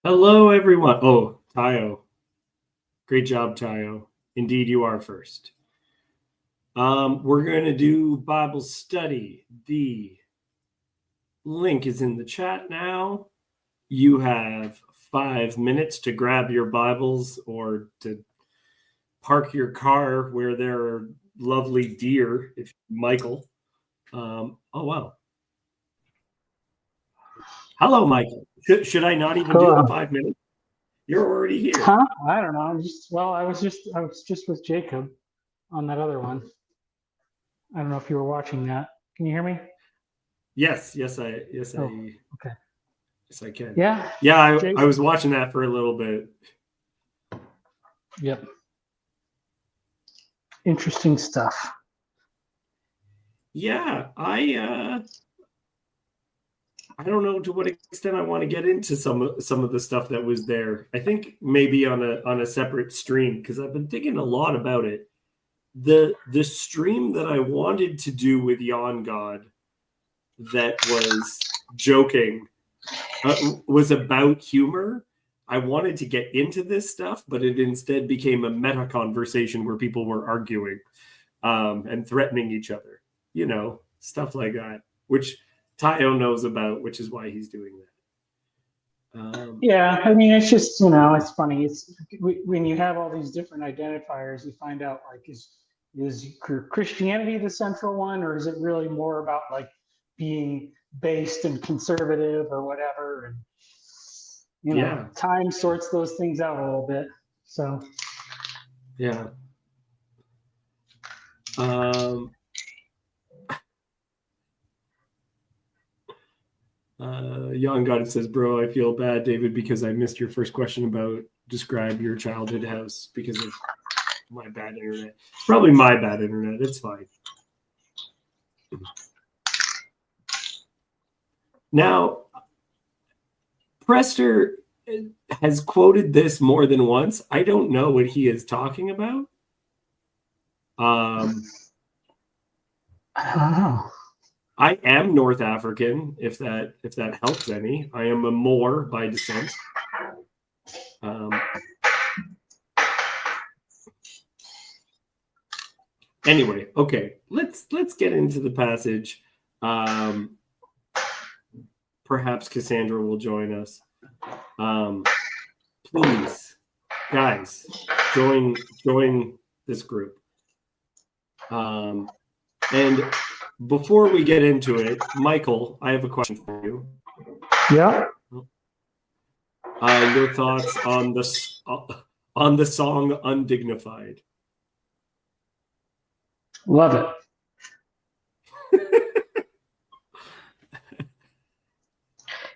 Hello, everyone. Oh, Tayo. Great job, Tayo. Indeed, you are first. We're going to do Bible study. The link is in the chat now. You have 5 minutes to grab your Bibles or to park your car where there are lovely deer, if Michael. Oh, wow. Hello, Michael. Should I not even do the 5 minutes? You're already here. Huh? I don't know. I was just with Jacob on that other one. I don't know if you were watching that. Can you hear me? Yes, okay. Yes, I can. Yeah. I was watching that for a little bit. Yep. Interesting stuff. Yeah, I don't know to what extent I want to get into some of the stuff that was there. I think maybe on a separate stream, because I've been thinking a lot about it. The stream that I wanted to do with Yon God that was joking was about humor. I wanted to get into this stuff, but it instead became a meta conversation where people were arguing and threatening each other, stuff like that, which Tayo knows about, which is why he's doing that. Yeah, I mean, it's just, it's funny. When you have all these different identifiers, you find out, like, is Christianity the central one, or is it really more about, like, being based and conservative or whatever? And, time sorts those things out a little bit. So, yeah. Young God says, bro, I feel bad, David, because I missed your first question about describe your childhood house because of my bad internet. It's probably my bad internet. It's fine. Now, Prester has quoted this more than once. I don't know what he is talking about. I don't know. I am North African, if that helps any. I am a Moor by descent. Anyway, okay, let's get into the passage. Perhaps Cassandra will join us. Please, guys, join this group. And before we get into it, Michael, I have a question for you. Yeah. Your thoughts on the song "Undignified"? Love it.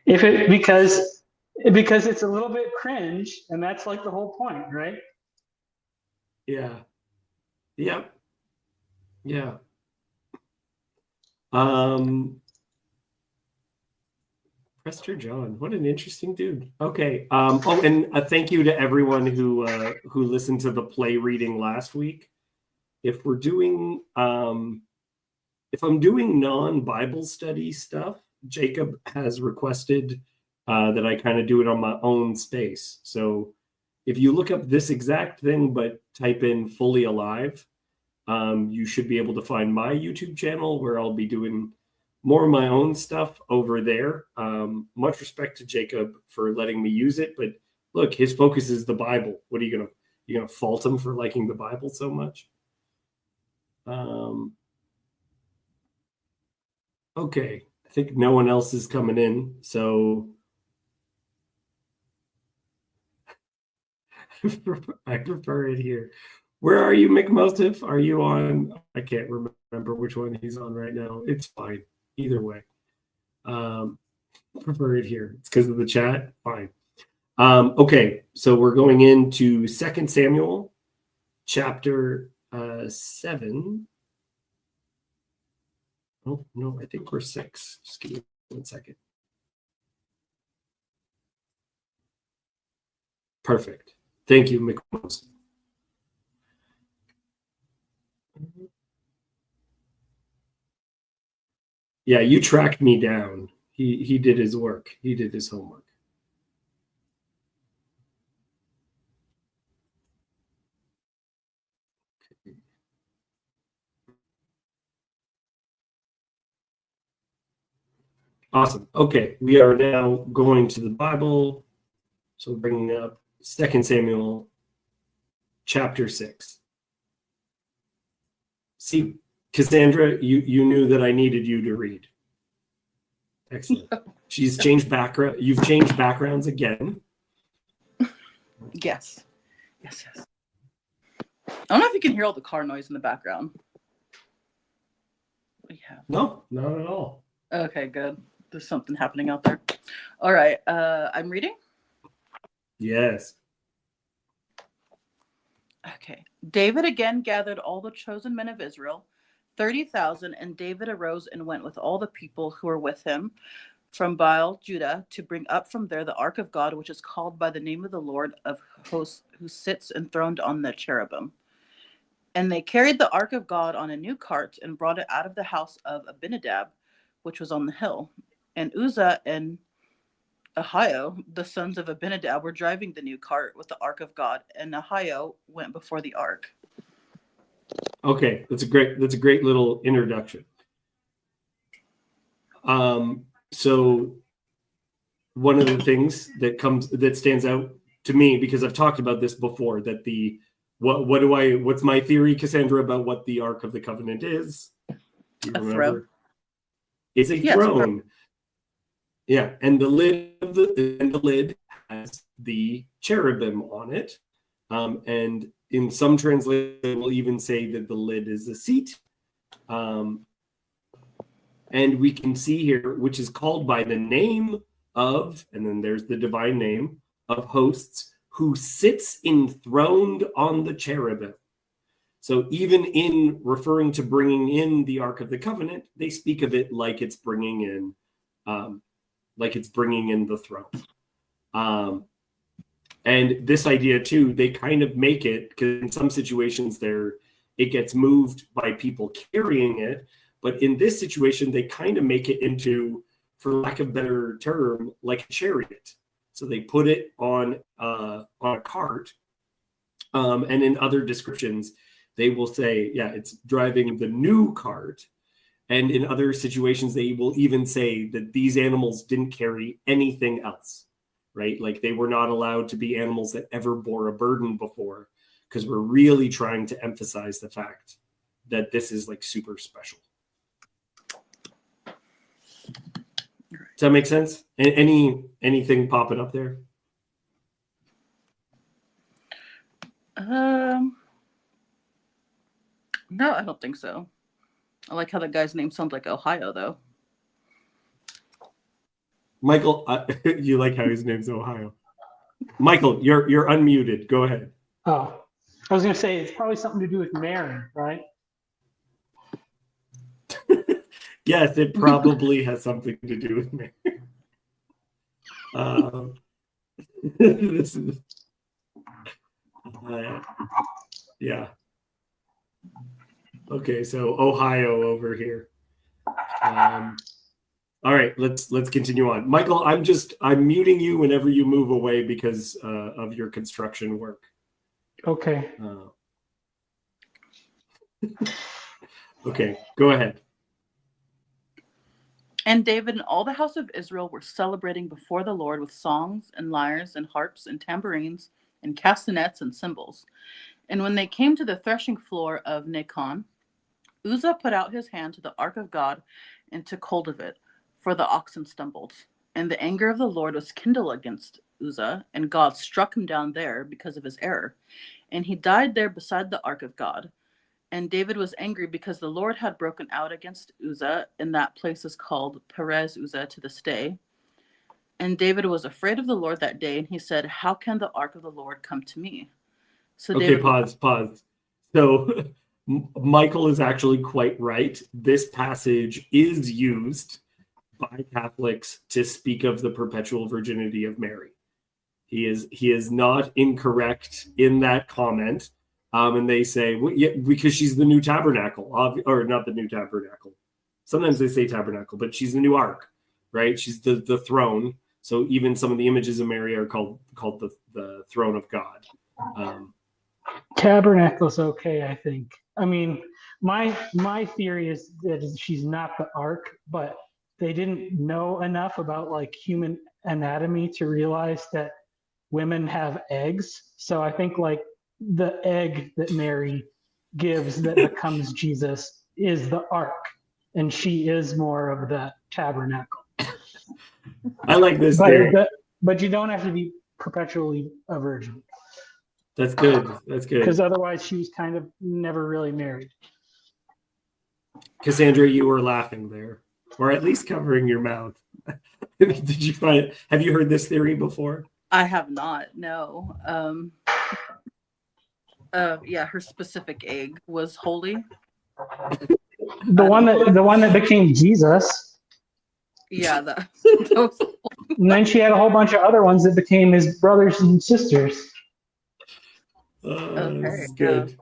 Because it's a little bit cringe, and that's like the whole point, right? Yeah. Yep. Yeah. Prester John, what an interesting dude. Okay. And a thank you to everyone who listened to the play reading last week. If we're doing if I'm doing non-Bible study stuff, Jacob has requested that I kind of do it on my own space. So if you look up this exact thing, but type in "fully alive," you should be able to find my YouTube channel where I'll be doing more of my own stuff over there. Much respect to Jacob for letting me use it, but look, his focus is the Bible. What are you gonna fault him for liking the Bible so much? Okay, I think no one else is coming in, so I prefer it here. Where are you, McMostif? Are you on? I can't remember which one he's on right now. It's fine either way. Prefer it here. It's because of the chat. Fine. Okay, so we're going into 2 Samuel chapter 7. Oh, no, I think we're 6. Just give me 1 second. Perfect. Thank you, McMostif. Yeah, you tracked me down. He did his work. He did his homework. Awesome. Okay, we are now going to the Bible. So bringing up 2 Samuel chapter 6. See, Cassandra, you knew that I needed you to read. Excellent. She's changed background. You've changed backgrounds again. Yes. Yes. I don't know if you can hear all the car noise in the background. Yeah. No, not at all. Okay, good. There's something happening out there. All right. I'm reading. Yes. Okay. David again gathered all the chosen men of Israel, 30,000, and David arose and went with all the people who were with him from Baal, Judah, to bring up from there the ark of God, which is called by the name of the Lord of hosts, who sits enthroned on the cherubim. And they carried the ark of God on a new cart and brought it out of the house of Abinadab, which was on the hill. And Uzzah and Ahio, the sons of Abinadab, were driving the new cart with the ark of God, and Ahio went before the ark. Okay, that's a great little introduction. So one of the things that stands out to me, because I've talked about this before, that what's my theory, Cassandra, about what the Ark of the Covenant is? Do you remember? Throne. It's a throne. Yeah, and the lid has the cherubim on it, and in some translations, it will even say that the lid is a seat. And we can see here, which is called by the name of, and then there's the divine name of hosts, who sits enthroned on the cherubim. So even in referring to bringing in the Ark of the Covenant, they speak of it like it's bringing in the throne. And this idea too, they kind of make it, because in some situations it gets moved by people carrying it, but in this situation, they kind of make it into, for lack of a better term, like a chariot. So they put it on a cart, and in other descriptions, they will say, yeah, it's driving the new cart. And in other situations, they will even say that these animals didn't carry anything else, right? Like they were not allowed to be animals that ever bore a burden before, because we're really trying to emphasize the fact that this is like super special. Does that make sense? Anything popping up there? No, I don't think so. I like how the guy's name sounds like Ohio, though. Michael, you like how his name's Ohio. Michael, you're unmuted. Go ahead. Oh, I was going to say it's probably something to do with Mary, right? Yes, it probably has something to do with Mary. This is, yeah. Okay, so Ohio over here. All right, let's continue on. Michael, I'm muting you whenever you move away because of your construction work. Okay. Okay, go ahead. And David and all the house of Israel were celebrating before the Lord with songs and lyres and harps and tambourines and castanets and cymbals. And when they came to the threshing floor of Nacon, Uzzah put out his hand to the ark of God and took hold of it, for the oxen stumbled. And the anger of the Lord was kindled against Uzzah, and God struck him down there because of his error. And he died there beside the ark of God. And David was angry because the Lord had broken out against Uzzah, and that place is called Perez Uzzah to this day. And David was afraid of the Lord that day, and he said, "How can the ark of the Lord come to me?" So okay, David... pause. So Michael is actually quite right. This passage is used by Catholics to speak of the perpetual virginity of Mary. He is not incorrect in that comment. And they say, well, yeah, because she's the new tabernacle, or not the new tabernacle. Sometimes they say tabernacle, but she's the new ark, right? She's the throne. So even some of the images of Mary are called the throne of God. Tabernacle's okay, I think. I mean, my theory is that she's not the ark, but they didn't know enough about like human anatomy to realize that women have eggs. So I think like the egg that Mary gives that becomes Jesus is the ark, and she is more of the tabernacle. I like this theory. But you don't have to be perpetually a virgin. That's good. That's good. Because otherwise she was kind of never really married. Cassandra, you were laughing there, or at least covering your mouth. Did you find? Have you heard this theory before? I have not. No. Yeah, her specific egg was holy. The one that became Jesus. Yeah, that was, And then she had a whole bunch of other ones that became his brothers and sisters. This is good.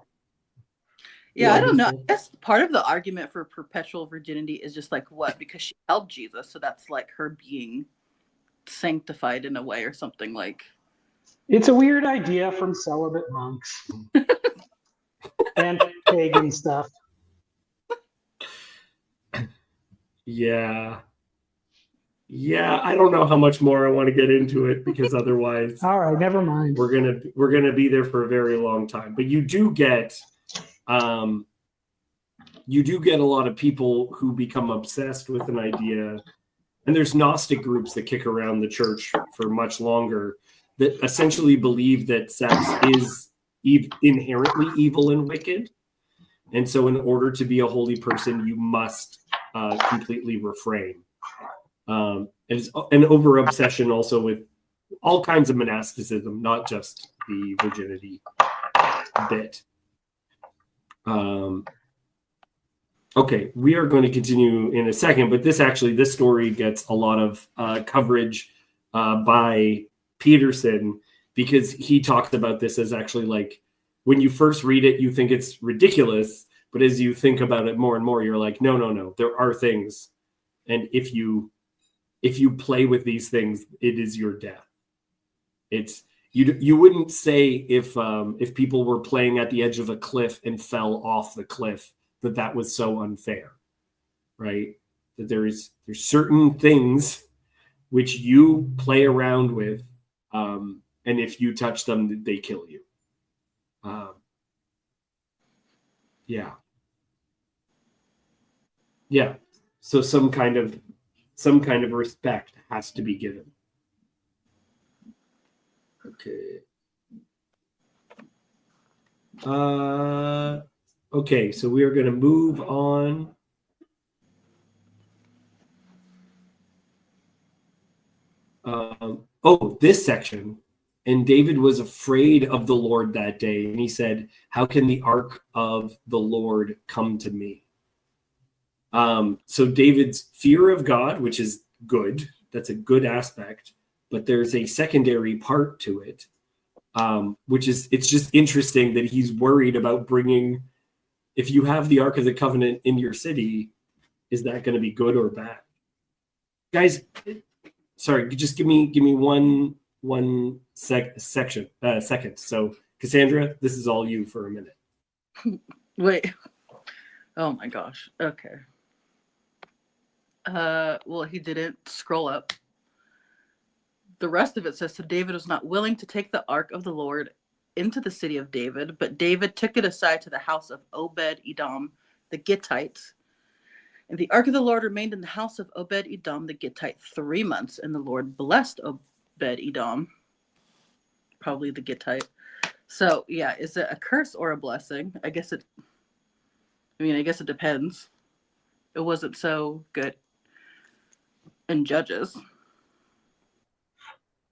Yeah, I don't know. I guess part of the argument for perpetual virginity is just like what? Because she helped Jesus, so that's like her being sanctified in a way or something like. It's a weird idea from celibate monks and pagan stuff. Yeah. Yeah, I don't know how much more I want to get into it because otherwise all right, never mind. We're gonna be there for a very long time. But you do get a lot of people who become obsessed with an idea, and there's Gnostic groups that kick around the church for much longer that essentially believe that sex is inherently evil and wicked. And so in order to be a holy person, you must completely refrain. It's an over obsession also with all kinds of monasticism, not just the virginity bit. Okay, we are going to continue in a second, but this story gets a lot of coverage by Peterson because he talks about this as actually like when you first read it, you think it's ridiculous, but as you think about it more and more, you're like, no, there are things, and if you play with these things, it is your death. It's you wouldn't say if people were playing at the edge of a cliff and fell off the cliff that was so unfair, right? That there's certain things which you play around with, and if you touch them, they kill you. Yeah. So some kind of respect has to be given. Okay. Okay, so we are going to move on. This section. And David was afraid of the Lord that day. And he said, how can the ark of the Lord come to me? So David's fear of God, which is good. That's a good aspect. But there's a secondary part to it, which is, it's just interesting that he's worried about bringing, if you have the Ark of the Covenant in your city, is that going to be good or bad? Guys, sorry, just give me one second. So Cassandra, this is all you for a minute. Wait. Oh my gosh. Okay. Well, he didn't scroll up. The rest of it says, so David was not willing to take the ark of the Lord into the city of David, but David took it aside to the house of Obed-Edom, the Gittite. And the ark of the Lord remained in the house of Obed-Edom, the Gittite, 3 months, and the Lord blessed Obed-Edom, probably the Gittite. So, yeah, is it a curse or a blessing? I guess it depends. It wasn't so good in Judges.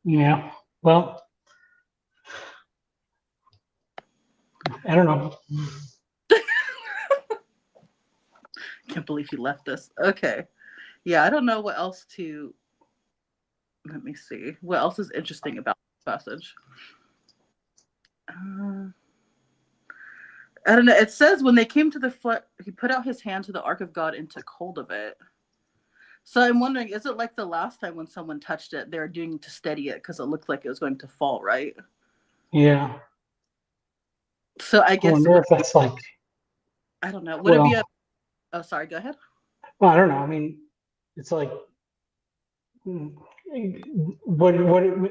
Yeah, well, I don't know. Can't believe he left us. Okay. Yeah, I don't know what else let me see. What else is interesting about this passage? I don't know. It says when they came to the flood, he put out his hand to the ark of God and took hold of it. So I'm wondering, is it like the last time when someone touched it, they were doing to steady it because it looked like it was going to fall, right? Yeah. So I guess. I wonder if that's I don't know. Would it be a. Oh, sorry. Go ahead. Well, I don't know. I mean, It's like, what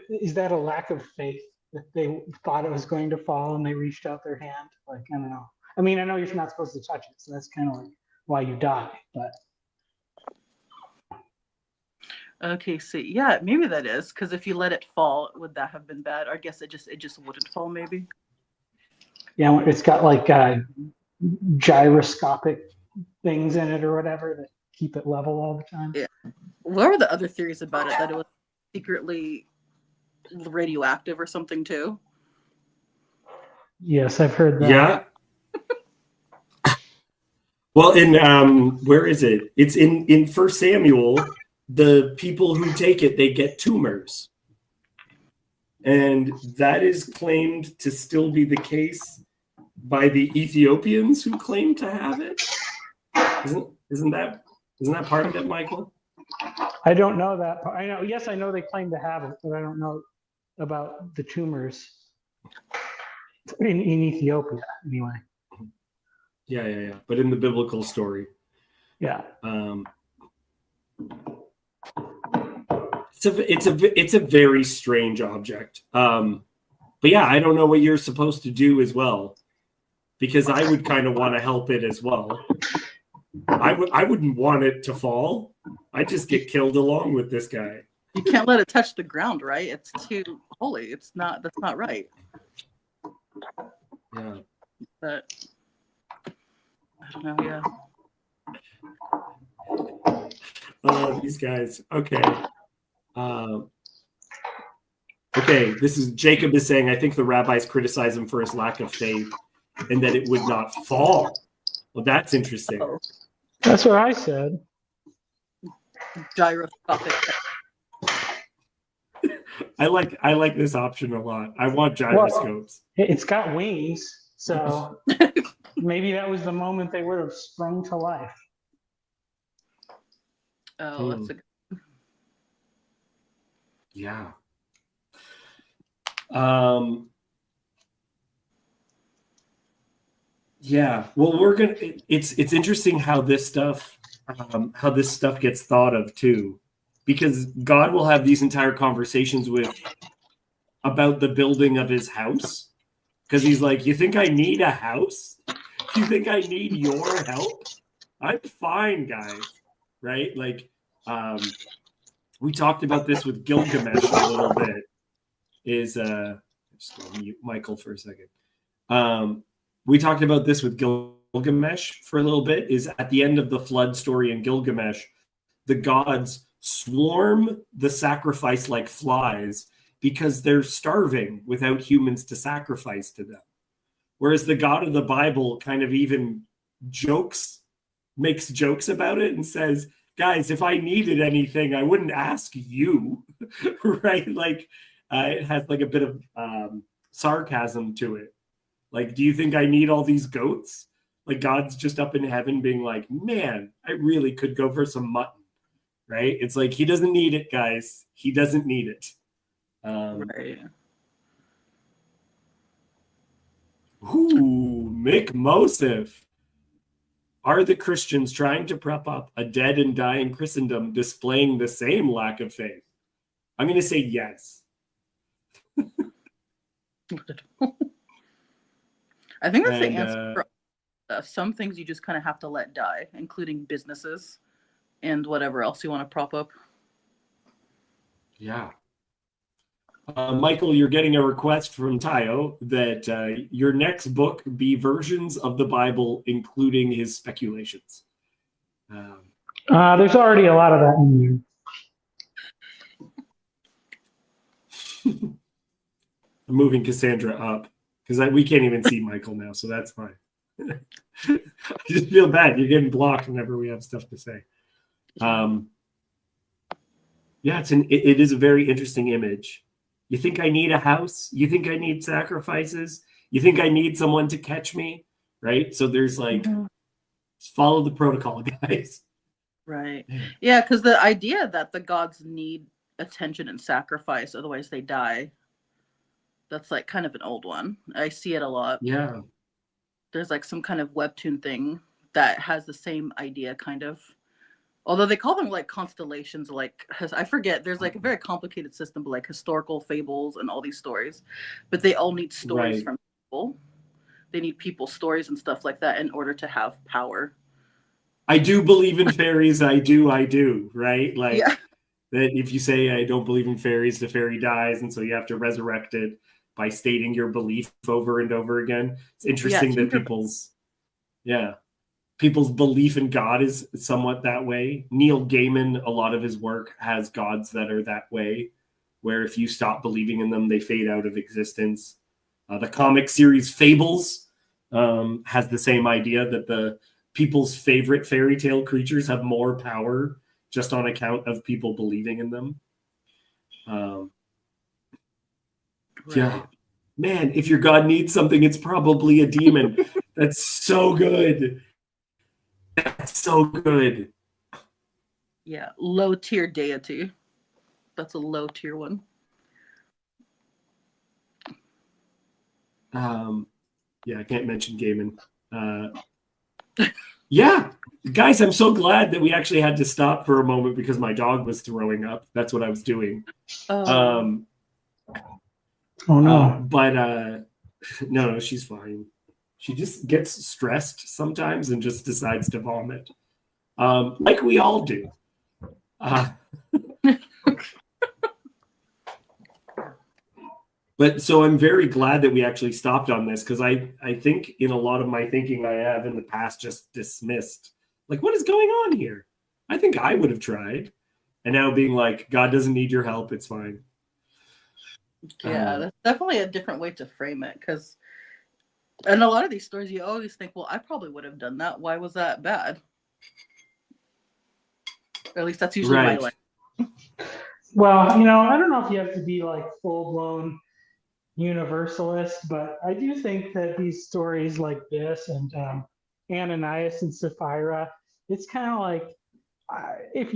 is that a lack of faith that they thought it was going to fall and they reached out their hand? Like, I don't know. I mean, I know you're not supposed to touch it, so that's kind of like why you die. But Okay, so yeah, maybe that is because if you let it fall, would that have been bad? Or I guess it just wouldn't fall, maybe. yeah, it's got like gyroscopic things in it or whatever that keep it level all the time. Yeah. What were the other theories about it? That it was secretly radioactive or something too? Yes, I've heard that. Yeah. Well, in where is it? It's in First Samuel. The people who take it, they get tumors, and that is claimed to still be the case by the Ethiopians who claim to have it. Isn't that part of it, Michael? I don't know that. I know. Yes, I know they claim to have it, but I don't know about the tumors in Ethiopia anyway. Yeah. But in the biblical story, yeah, it's a very strange object. But yeah, I don't know what you're supposed to do as well, because I would kind of want to help it as well. I wouldn't want it to fall. I'd just get killed along with this guy. You can't let it touch the ground, right? It's too holy. That's not right. Yeah. But I don't know, yeah. Oh, these guys. Okay. Okay, this is Jacob is saying, I think the rabbis criticize him for his lack of faith and that it would not fall. Well, that's interesting. Oh, that's what I said. gyroscopic. I like this option a lot. I want gyroscopes. Well, it's got wings, so maybe that was the moment they would have sprung to life. Oh, that's a Yeah. Yeah. Well, it's interesting how this stuff gets thought of too, because God will have these entire conversations about the building of his house, because he's like, you think I need a house? You think I need your help? I'm fine, guys. Right? Like, we talked about this with Gilgamesh a little bit. I'm just going to mute Michael for a second. We talked about this with Gilgamesh for a little bit. Is at the end of the flood story in Gilgamesh, the gods swarm the sacrifice like flies because they're starving without humans to sacrifice to them. Whereas the God of the Bible kind of even makes jokes about it and says, guys, if I needed anything, I wouldn't ask you, right? Like, it has like a bit of sarcasm to it. Like, do you think I need all these goats? Like, God's just up in heaven being like, man, I really could go for some mutton, right? It's like, he doesn't need it, guys. He doesn't need it. right. Ooh, Mick Mosif. Are the Christians trying to prep up a dead and dying Christendom displaying the same lack of faith? I'm going to say yes. I think that's the answer for some things you just kind of have to let die, including businesses and whatever else you want to prop up. Yeah. Michael, you're getting a request from Tayo that your next book be versions of the Bible, including his speculations. There's already a lot of that in there. I'm moving Cassandra up because we can't even see Michael now, so that's fine. I just feel bad. You're getting blocked whenever we have stuff to say. Yeah, it is a very interesting image. You think I need a house? You think I need sacrifices? You think I need someone to catch me? Right? So there's like, follow the protocol, guys. Right. Yeah, because the idea that the gods need attention and sacrifice, otherwise they die, that's like kind of an old one. I see it a lot. Yeah. There's like some kind of webtoon thing that has the same idea, kind of. Although they call them like constellations, like I forget. There's like a very complicated system, but like historical fables and all these stories, but they all need stories Right. from people. They need people's stories and stuff like that in order to have power. I do believe in fairies. I do. Right? Like Yeah, that. If you say I don't believe in fairies, the fairy dies, and so you have to resurrect it by stating your belief over and over again. It's yeah. interesting that Tinker. people's belief in God is somewhat that way. Neil Gaiman, a lot of his work has gods that are that way, where if you stop believing in them, they fade out of existence. The comic series Fables has the same idea that the people's favorite fairy tale creatures have more power just on account of people believing in them. Um, Right. yeah, man, if your god needs something, it's probably a demon. That's so good. That's so good. Yeah, low tier deity. That's a low tier one. Yeah, I can't mention Gaiman. Yeah, guys, I'm so glad that we actually had to stop for a moment because my dog was throwing up. That's what I was doing. Oh, Oh no. But no, she's fine. She just gets stressed sometimes and just decides to vomit, like we all do. But so I'm very glad that we actually stopped on this because I think in a lot of my thinking I have in the past just dismissed, like, what is going on here? I think I would have tried. And now being like, God doesn't need your help. It's fine. yeah, that's definitely a different way to frame it. Because in a lot of these stories, you always think, well, I probably would have done that. Why was that bad? Or at least that's usually my Right. life. Well, I don't know if you have to be like full blown universalist, but I do think that these stories like this and Ananias and Sapphira, it's kind of like if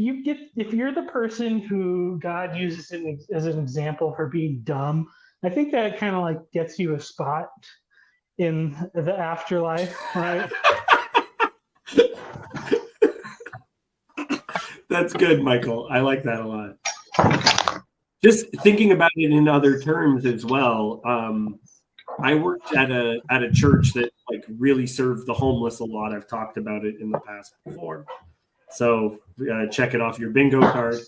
you're the person who God uses as an example for being dumb, I think that kind of like gets you a spot in the afterlife, right? That's good, Michael. I like that a lot. Just thinking about it in other terms as well. I worked at a church that like really served the homeless a lot. I've talked about it in the past before, so check it off your bingo card.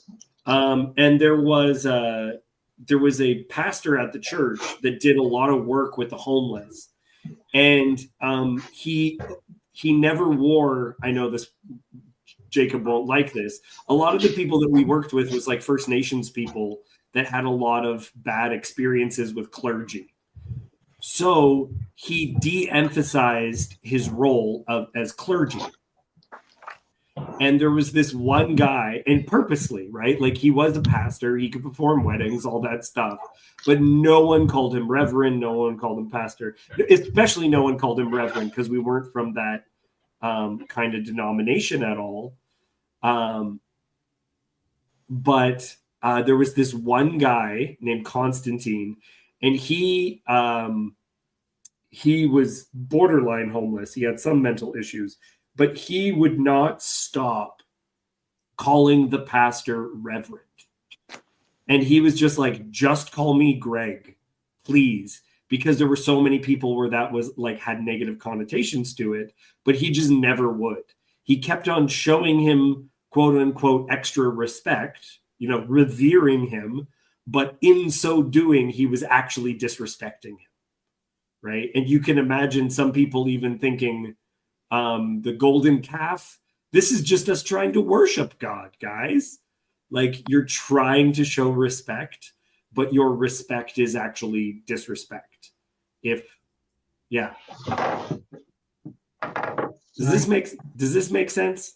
And there was a pastor at the church that did a lot of work with the homeless, and he never wore. I know this. Jacob won't like this. A lot of the people that we worked with was like First Nations people that had a lot of bad experiences with clergy. So he de-emphasized his role as clergy. And there was this one guy, and purposely, right? Like he was a pastor, he could perform weddings, all that stuff. But no one called him reverend, no one called him pastor, especially no one called him reverend because we weren't from that kind of denomination at all. But there was this one guy named Constantine, and he was borderline homeless. He had some mental issues, but he would not stop calling the pastor reverend. And he was just like, just call me Greg, please. Because there were so many people where that was like had negative connotations to it, but he just never would. He kept on showing him quote unquote extra respect, revering him, but in so doing, he was actually disrespecting him. Right. And you can imagine some people even thinking the golden calf, this is just us trying to worship God, guys. Like you're trying to show respect, but your respect is actually disrespect. Yeah. Does this make sense?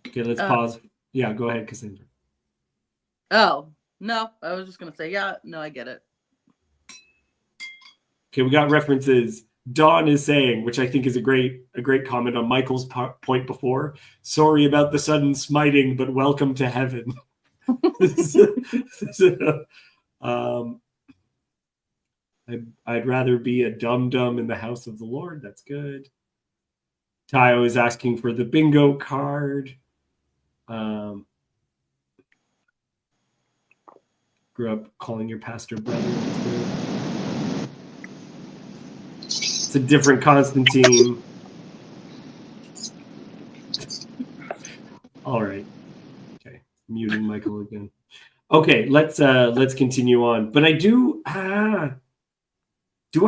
Okay, let's pause. Yeah, go ahead, Cassandra. Oh, no, I was just going to say, yeah, no, I get it. Okay, we got references. Dawn is saying, which I think is a great comment on Michael's point before. Sorry about the sudden smiting, but welcome to heaven. I'd rather be a dum-dum in the house of the Lord. That's good. Tayo is asking for the bingo card. Grew up calling your pastor brother. It's a different Constantine. All right. Okay. Muting Michael again. Okay, let's continue on. But I do I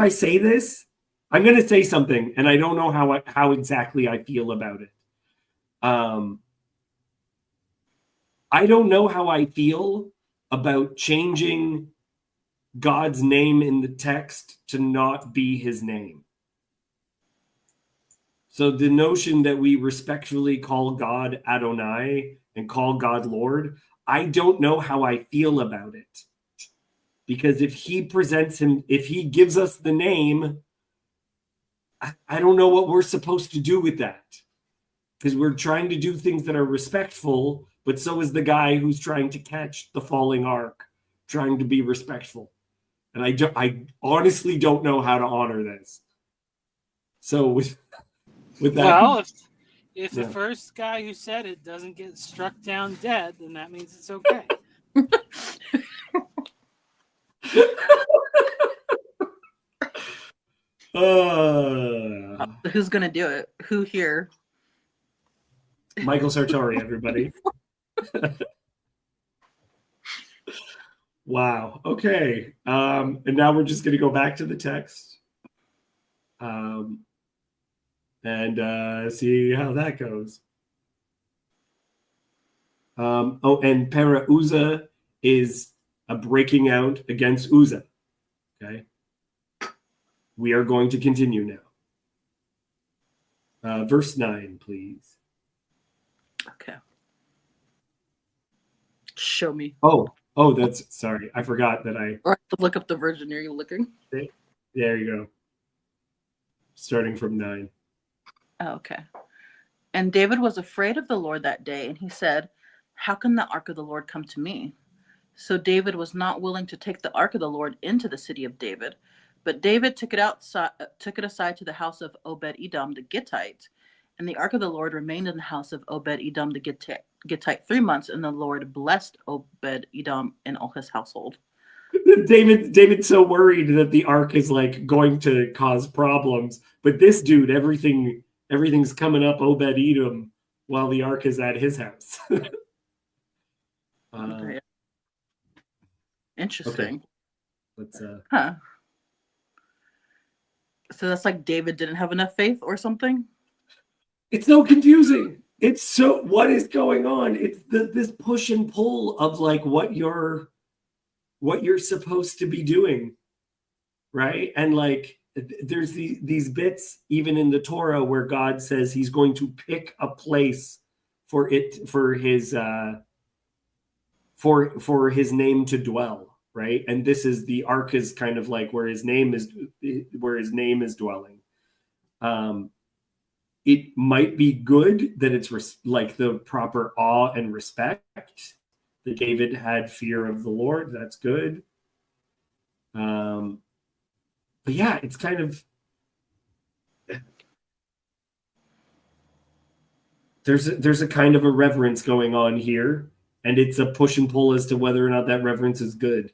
say this? I'm going to say something, and I don't know how exactly I feel about it. I don't know how I feel about changing God's name in the text to not be his name. So the notion that we respectfully call God Adonai and call God Lord, I don't know how I feel about it. Because if he gives us the name, I don't know what we're supposed to do with that. Because we're trying to do things that are respectful, but so is the guy who's trying to catch the falling ark, trying to be respectful. And I honestly don't know how to honor this. So with that, well, if the first guy who said it doesn't get struck down dead, then that means it's okay. Who's gonna do it? Who here? Michael Sartori, everybody. Wow. Okay. And now we're just going to go back to the text and see how that goes. And Para Uzzah is a breaking out against Uzzah. Okay. We are going to continue now. Verse 9, please. Okay. Show me. Oh, that's sorry. I forgot that I have to look up the version. Are you looking? There you go. Starting from 9. Okay. And David was afraid of the Lord that day, and he said, "How can the ark of the Lord come to me?" So David was not willing to take the ark of the Lord into the city of David, but David took it aside to the house of Obed-Edom the Gittite, and the ark of the Lord remained in the house of Obed-Edom the Gittite 3 months, and the Lord blessed Obed-Edom and all his household. David's so worried that the ark is like going to cause problems, but this dude, everything's coming up Obed-Edom while the ark is at his house. Interesting. Okay. Let's So that's like David didn't have enough faith or something? It's so confusing. It's so, what is going on? It's this push and pull of like what you're supposed to be doing, right? And like there's these bits even in the Torah where God says he's going to pick a place for his name to dwell, right? And this is the ark is kind of like where his name is dwelling. It might be good that it's like the proper awe and respect that David had fear of the Lord. That's good. But yeah, it's kind of there's a kind of a reverence going on here, and it's a push and pull as to whether or not that reverence is good.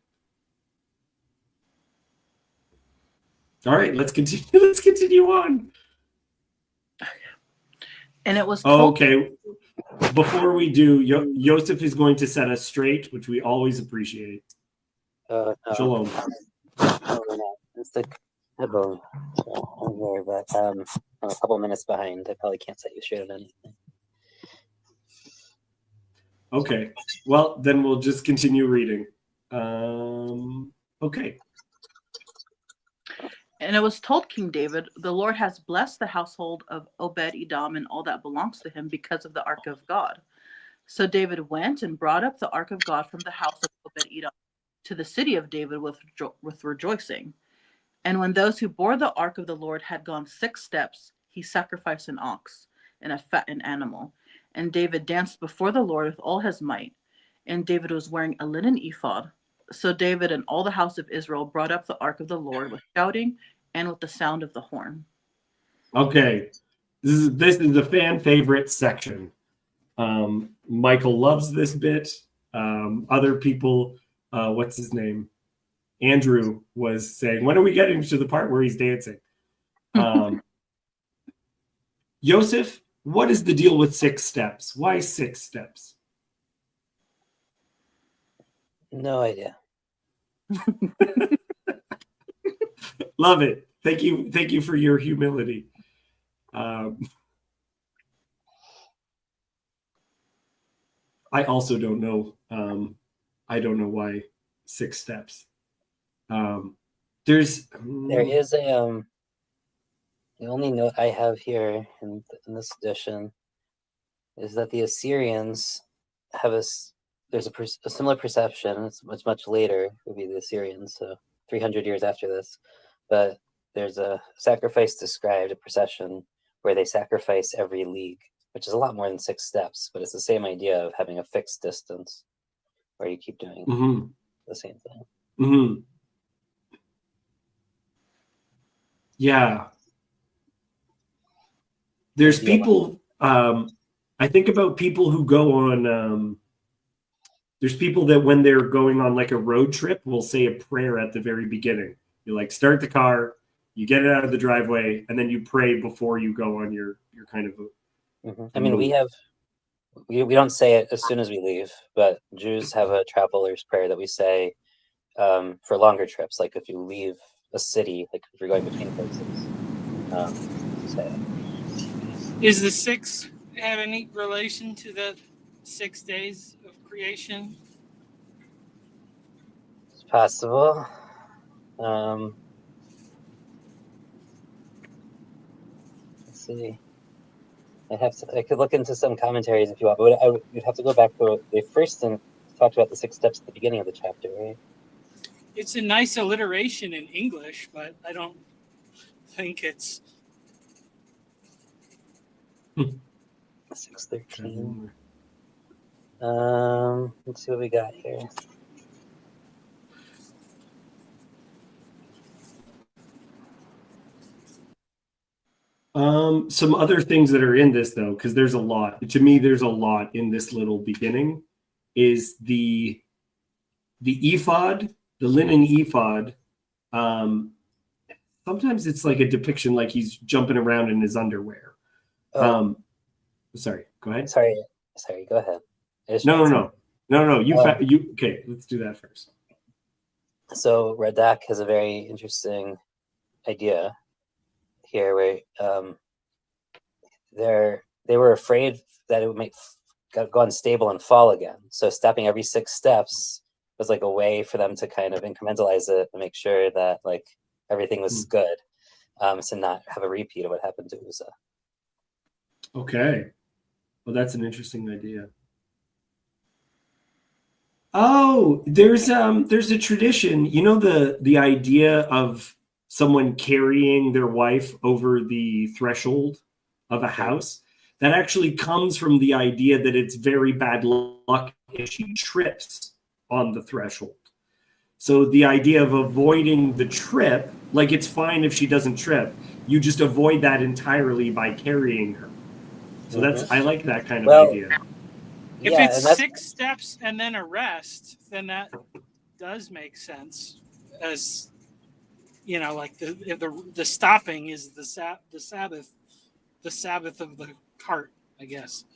All right, let's continue. Let's continue on. And it was okay. Before we do, Yosef is going to set us straight, which we always appreciate. No. Shalom. No, we're not. It's the headphone. I'm there, but I'm a couple minutes behind. I probably can't set you straight on anything. Okay. Well, then we'll just continue reading. Okay. And it was told King David, "The Lord has blessed the household of Obed-Edom and all that belongs to him because of the ark of God." So David went and brought up the ark of God from the house of Obed-Edom to the city of David with rejoicing. And when those who bore the ark of the Lord had gone 6 steps, he sacrificed an ox and a fattened animal. And David danced before the Lord with all his might. And David was wearing a linen ephod. So David and all the house of Israel brought up the ark of the Lord with shouting and with the sound of the horn. Okay. This is a fan favorite section. Michael loves this bit. Other people, what's his name? Andrew was saying, when are we getting to the part where he's dancing? Joseph, what is the deal with 6 steps? Why 6 steps? No idea. Love it. Thank you for your humility. I also don't know. I don't know why 6 steps. There is a the only note I have here in this edition is that the Assyrians have there's a similar perception. It's much later. It would be the Assyrians, so 300 years after this. But there's a sacrifice described, a procession where they sacrifice every league, which is a lot more than 6 steps. But it's the same idea of having a fixed distance where you keep doing the same thing. Mm-hmm. Yeah. There's people. I think about people who go on. There's people that when they're going on like a road trip will say a prayer at the very beginning. You like start the car, you get it out of the driveway, and then you pray before you go on your kind of. I mean, we don't say it as soon as we leave, but Jews have a traveler's prayer that we say for longer trips. Like if you leave a city, like if you're going between places, say it. Is the 6 have any relation to the 6 days of creation? It's possible. Let's see. I could look into some commentaries if you want, but you'd have to go back to they first talked about the 6 steps at the beginning of the chapter, right? It's a nice alliteration in English, but I don't think it's 6:13. Let's see what we got here. Some other things that are in this though, because there's a lot. To me, there's a lot in this little beginning. Is the ephod, the linen ephod. Sometimes it's like a depiction like he's jumping around in his underwear. Sorry, go ahead. Sorry, go ahead. No. You okay? Let's do that first. So Radak has a very interesting idea here, where they were afraid that it would make go unstable and fall again. So stepping every 6 steps was like a way for them to kind of incrementalize it and make sure that like everything was good, so not have a repeat of what happened to Uzzah. Okay, well that's an interesting idea. Oh, there's a tradition. You know the idea of someone carrying their wife over the threshold of a house, that actually comes from the idea that it's very bad luck if she trips on the threshold. So the idea of avoiding the trip, like it's fine if she doesn't trip, you just avoid that entirely by carrying her. So I like that kind of idea. If it's 6 steps and then a rest, then that does make sense. As you know, like the stopping is the Sabbath of the cart, I guess.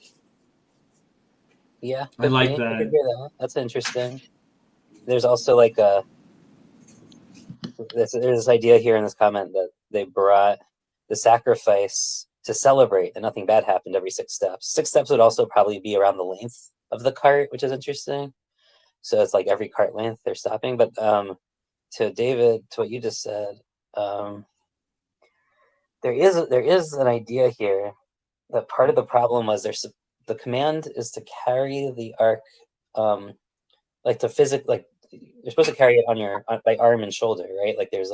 Yeah, I like that. I could hear that. That's interesting. There's also like there's this idea here in this comment that they brought the sacrifice to celebrate and nothing bad happened every 6 steps. 6 steps would also probably be around the length of the cart, which is interesting. So it's like every cart length they're stopping. But to David, to what you just said, there is an idea here that part of the problem was the command is to carry the ark, like to like you're supposed to carry it by arm and shoulder, right? Like you're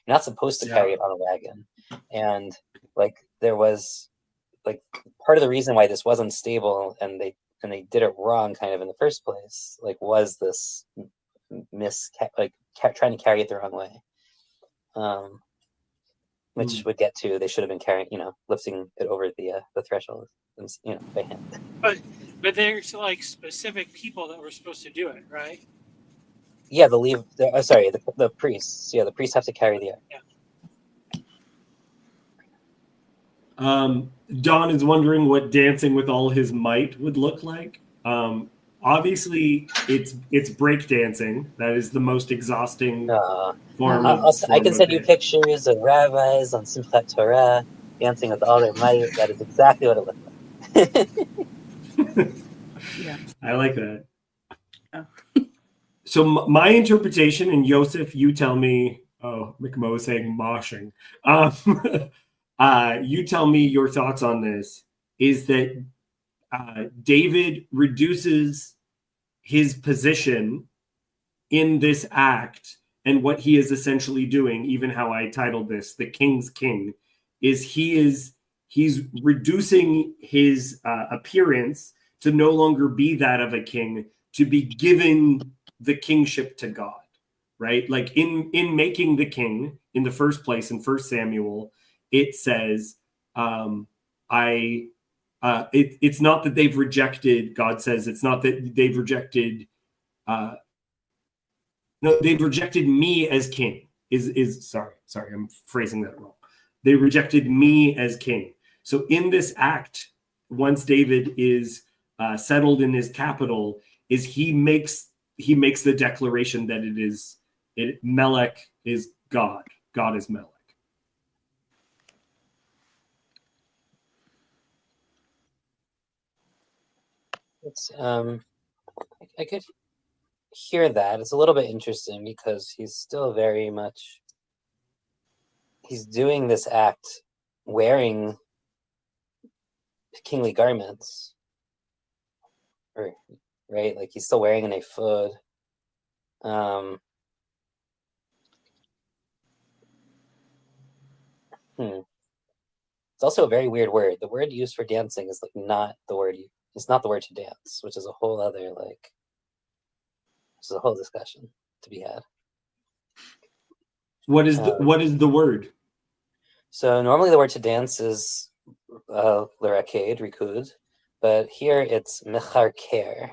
not supposed to carry it on a wagon, and like there was like part of the reason why this wasn't stable and they did it wrong kind of in the first place, like was this trying to carry it the wrong way. which would get to they should have been carrying, lifting it over the threshold, by hand. But there's like specific people that were supposed to do it, right? Yeah, the priests. Yeah, the priests have to carry the ark. Don is wondering what dancing with all his might would look like. Obviously, it's break dancing. That is the most exhausting form I can send you dance. pictures of rabbis on Simchat Torah dancing with all their might. That is exactly what it looks like. Yeah. I like that. Oh. So my interpretation, and Yosef, you tell me. Oh, McMo is saying moshing. You tell me your thoughts on this. Is that David reduces his position in this act, and what he is essentially doing, even how I titled this, the King's King, is he's reducing his appearance to no longer be that of a king, to be giving the kingship to God, right? Like in making the king in the first place in 1 Samuel, it says, it's not that they've rejected, God says, it's not that they've rejected, no, they've rejected me as king. Sorry, I'm phrasing that wrong. They rejected me as king. So in this act, once David is settled in his capital, is he makes the declaration that Melech is God. God is Melech. It's I could hear that. It's a little bit interesting because he's still very much doing this act wearing kingly garments, right? Like he's still wearing an ephod. It's also a very weird word. The word used for dancing is like not the word. It's not the word to dance, which is a whole other This is a whole discussion to be had. What is the word? So normally the word to dance is l'raked, rikud, but here it's mecharker.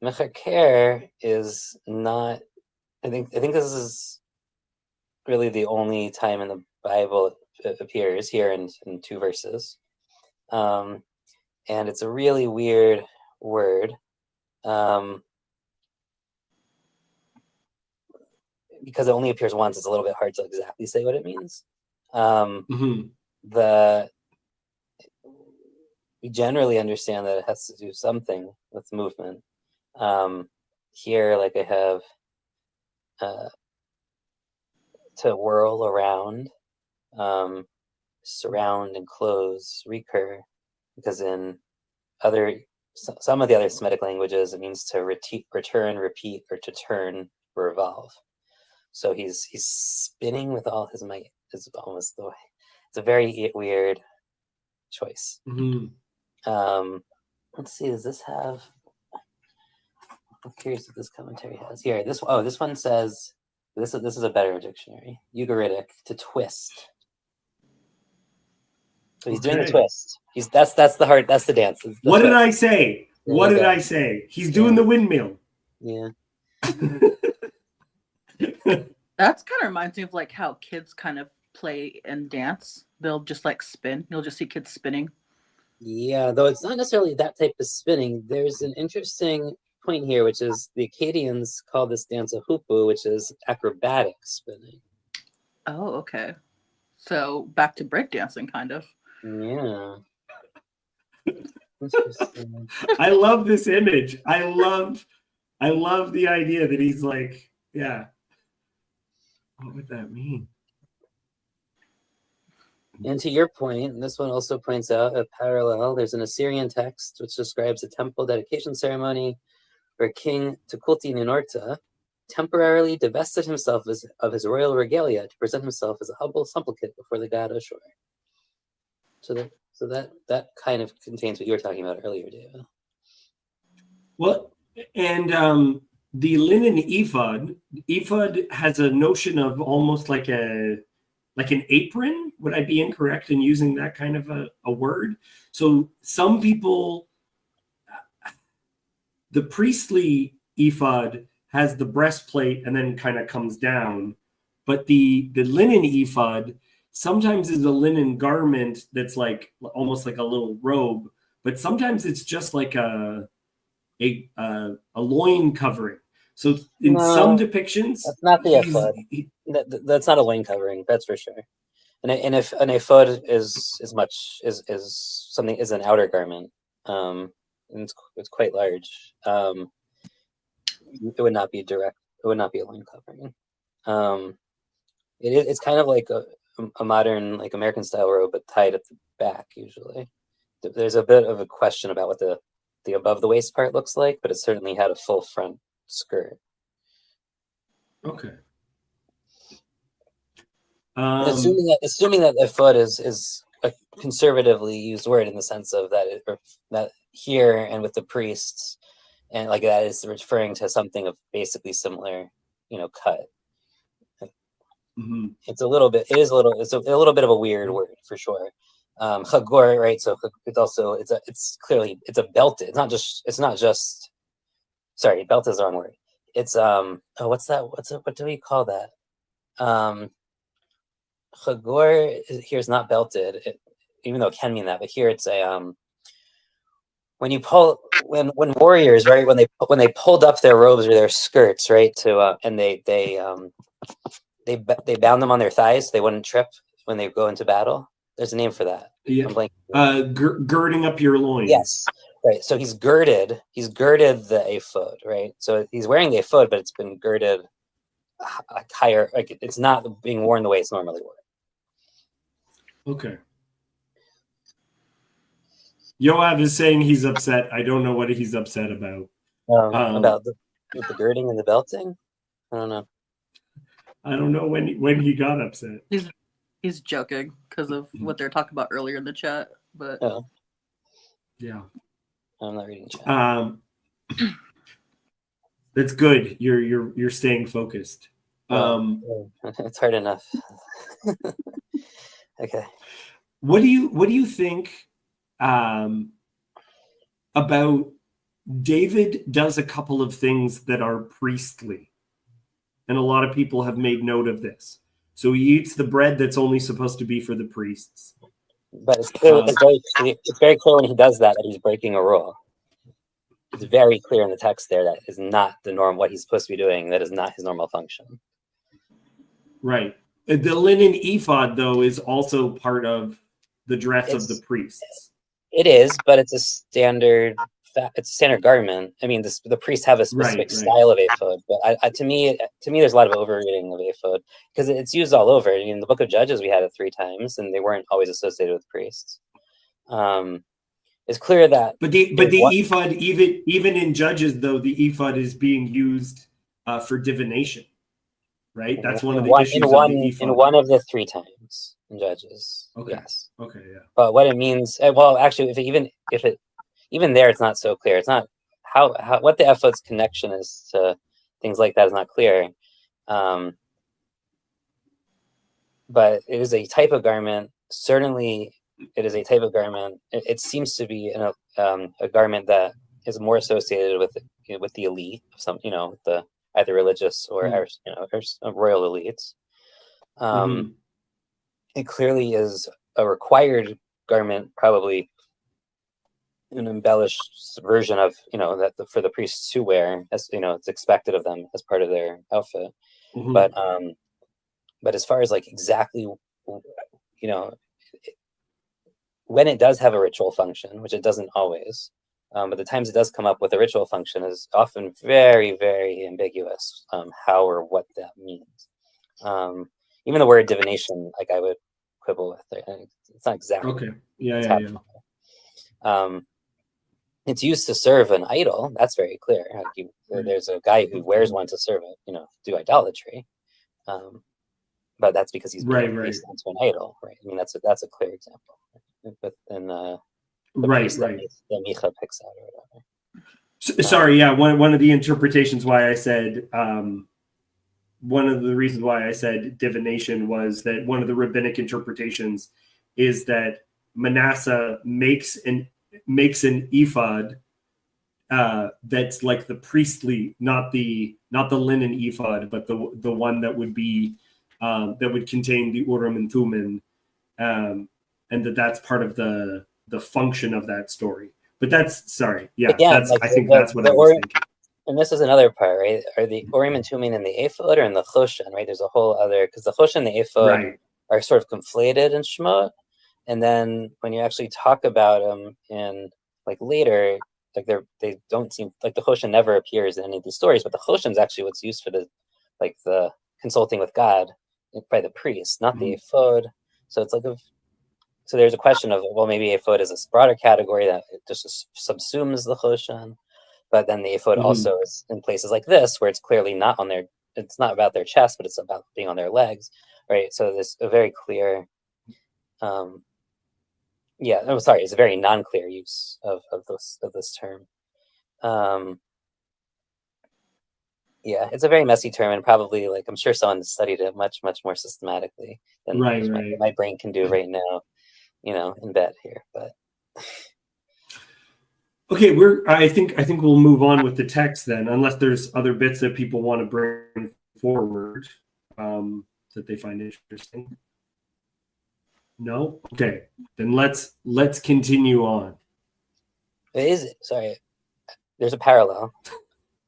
Mecharker is not. I think this is really the only time in the Bible it appears here in 2 verses, and it's a really weird word. Because it only appears once, it's a little bit hard to exactly say what it means. We generally understand that it has to do something with movement. Here, like I have to whirl around, surround, enclose, recur, because in some of the other Semitic languages, it means to return, repeat, or to turn, revolve. So he's spinning with all his might. Is almost the way. It's a very weird choice. Let's see. Does this have? I'm curious if this commentary has here. This one says this is a better dictionary. Ugaritic, to twist. So he's doing the twist. That's the heart. That's the dance. What did I say? What did I say? He's doing the windmill. Yeah. That's kind of reminds me of like how kids kind of play and dance. They'll just like spin. You'll just see kids spinning. Yeah, though it's not necessarily that type of spinning. There's an interesting point here, which is the Akkadians call this dance a hupu, which is acrobatic spinning. Oh, okay. So back to breakdancing, kind of. Yeah. I love this image. I love the idea that he's like, yeah. What would that mean? And to your point, this one also points out a parallel. There's an Assyrian text which describes a temple dedication ceremony where King Tukulti Ninurta temporarily divested himself of his royal regalia to present himself as a humble supplicant before the god Ashur. So that kind of contains what you were talking about earlier, David. Well, and the linen ephod has a notion of almost like a like an apron. Would I be incorrect in using that kind of a word? So some people, the priestly ephod has the breastplate and then kind of comes down, but the linen ephod sometimes is a linen garment that's like almost like a little robe, but sometimes it's just like a loin covering. So in some depictions, that's not the ephod. That's not a loin covering. That's for sure. And if an ephod is an outer garment, and it's quite large. It would not be direct. It would not be a loin covering. It's kind of like a modern, like American style robe, but tied at the back usually. There's a bit of a question about what the above the waist part looks like, but it certainly had a full front skirt. Okay. Assuming that ephod is a conservatively used word in the sense of that here and with the priests, and like that is referring to something of basically similar, cut. Mm-hmm. It's a little bit of a weird word for sure. Chagor, right? So it's clearly a belted. It's not just. Sorry, belt is the wrong word. It's what do we call that? Chagor here is not belted, even though it can mean that. But here it's when warriors, right, when they pulled up their robes or their skirts, right, to and they bound them on their thighs so they wouldn't trip when they go into battle. There's a name for that. Yeah. Girding up your loins. Yes. Right. So he's girded the ephod, right? So he's wearing the ephod, but it's been girded higher. Like it's not being worn the way it's normally worn. Okay. Yoav is saying he's upset. I don't know what he's upset about. About the girding and the belting? I don't know. I don't know when he got upset. He's joking because of what they're talking about earlier in the chat. But yeah, I'm not reading chat. That's good. You're staying focused. It's hard enough. Okay. What do you think about David does a couple of things that are priestly, and a lot of people have made note of this. So he eats the bread that's only supposed to be for the priests. But it's very clear when he does that he's breaking a rule. It's very clear in the text there that is not the norm. What he's supposed to be doing, that is not his normal function. Right. The linen ephod, though, is also part of the dress of the priests. It is, but it's a standard garment. I mean, the priests have a specific style of ephod, but to me, there's a lot of overreading of ephod because it's used all over. In the Book of Judges, we had it 3 times, and they weren't always associated with priests. It's clear that, but the ephod, even in Judges, though, the ephod is being used for divination, right? That's one of the issues of the ephod. In one of the 3 times in Judges, okay. Yes. Okay, yeah. But what it means, well, actually, even there, it's not so clear. It's not what the ephod's connection is to things like that is not clear. But it is a type of garment. Certainly, it is a type of garment. It seems to be a garment that is more associated with the elite, the either religious or royal elites. It clearly is a required garment, probably an embellished version of that for the priests to wear, as it's expected of them as part of their outfit. But as far as like exactly when it does have a ritual function, which it doesn't always, but the times it does come up with a ritual function is often very, very ambiguous, how or what that means. Even the word divination, like I would quibble with it. It's not exactly okay. Yeah. It's used to serve an idol. That's very clear. There's a guy who wears one to serve it, do idolatry. But that's because he's being placed onto an idol, right? I mean, that's a clear example. And the priest that Micha picks out or whatever. Sorry, yeah. One of the interpretations why I said one of the reasons why I said divination was that one of the rabbinic interpretations is that Manasseh makes an ephod that's like the priestly, not the linen ephod, but the one that would be that would contain the Urim and Thummim, and that's part of the function of that story. But that's sorry, yeah, Again, I think that's what I was thinking. And this is another part, right? Are the Urim and Thummim in the ephod or in the Choshen, right? There's a whole other, because the Choshen and the ephod Right. are sort of conflated in Shemot, and then when you actually talk about them in like later, like they don't seem like the Choshen never appears in any of these stories, but the Choshen is actually what's used for the consulting with God by the priest, not the ephod. So it's like so there's a question of, well, maybe ephod is a broader category that it just subsumes the Choshen. But then the ephod also is in places like this where it's clearly not on their, it's not about their chest, but it's about being on their legs, right? So there's a very clear, it's a very non-clear use of this term. It's a very messy term, and probably like I'm sure someone studied it much more systematically than my brain can do right now, in bed here, but. Okay, I think we'll move on with the text then, unless there's other bits that people want to bring forward that they find interesting. No? Okay. Then let's continue on. There's a parallel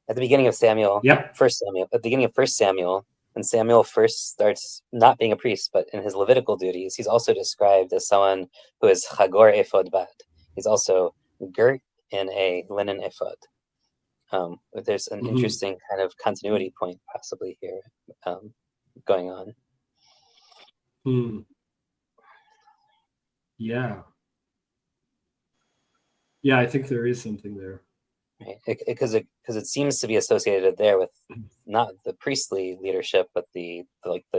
at the beginning of Samuel. Yep. At the beginning of 1 Samuel, when Samuel first starts not being a priest, but in his Levitical duties, he's also described as someone who is Chagor Ephod Bad. He's also girt in a linen ephod. There's an interesting kind of continuity point possibly here going on. Yeah, I think there is something there. Right, because it seems to be associated there with not the priestly leadership, but the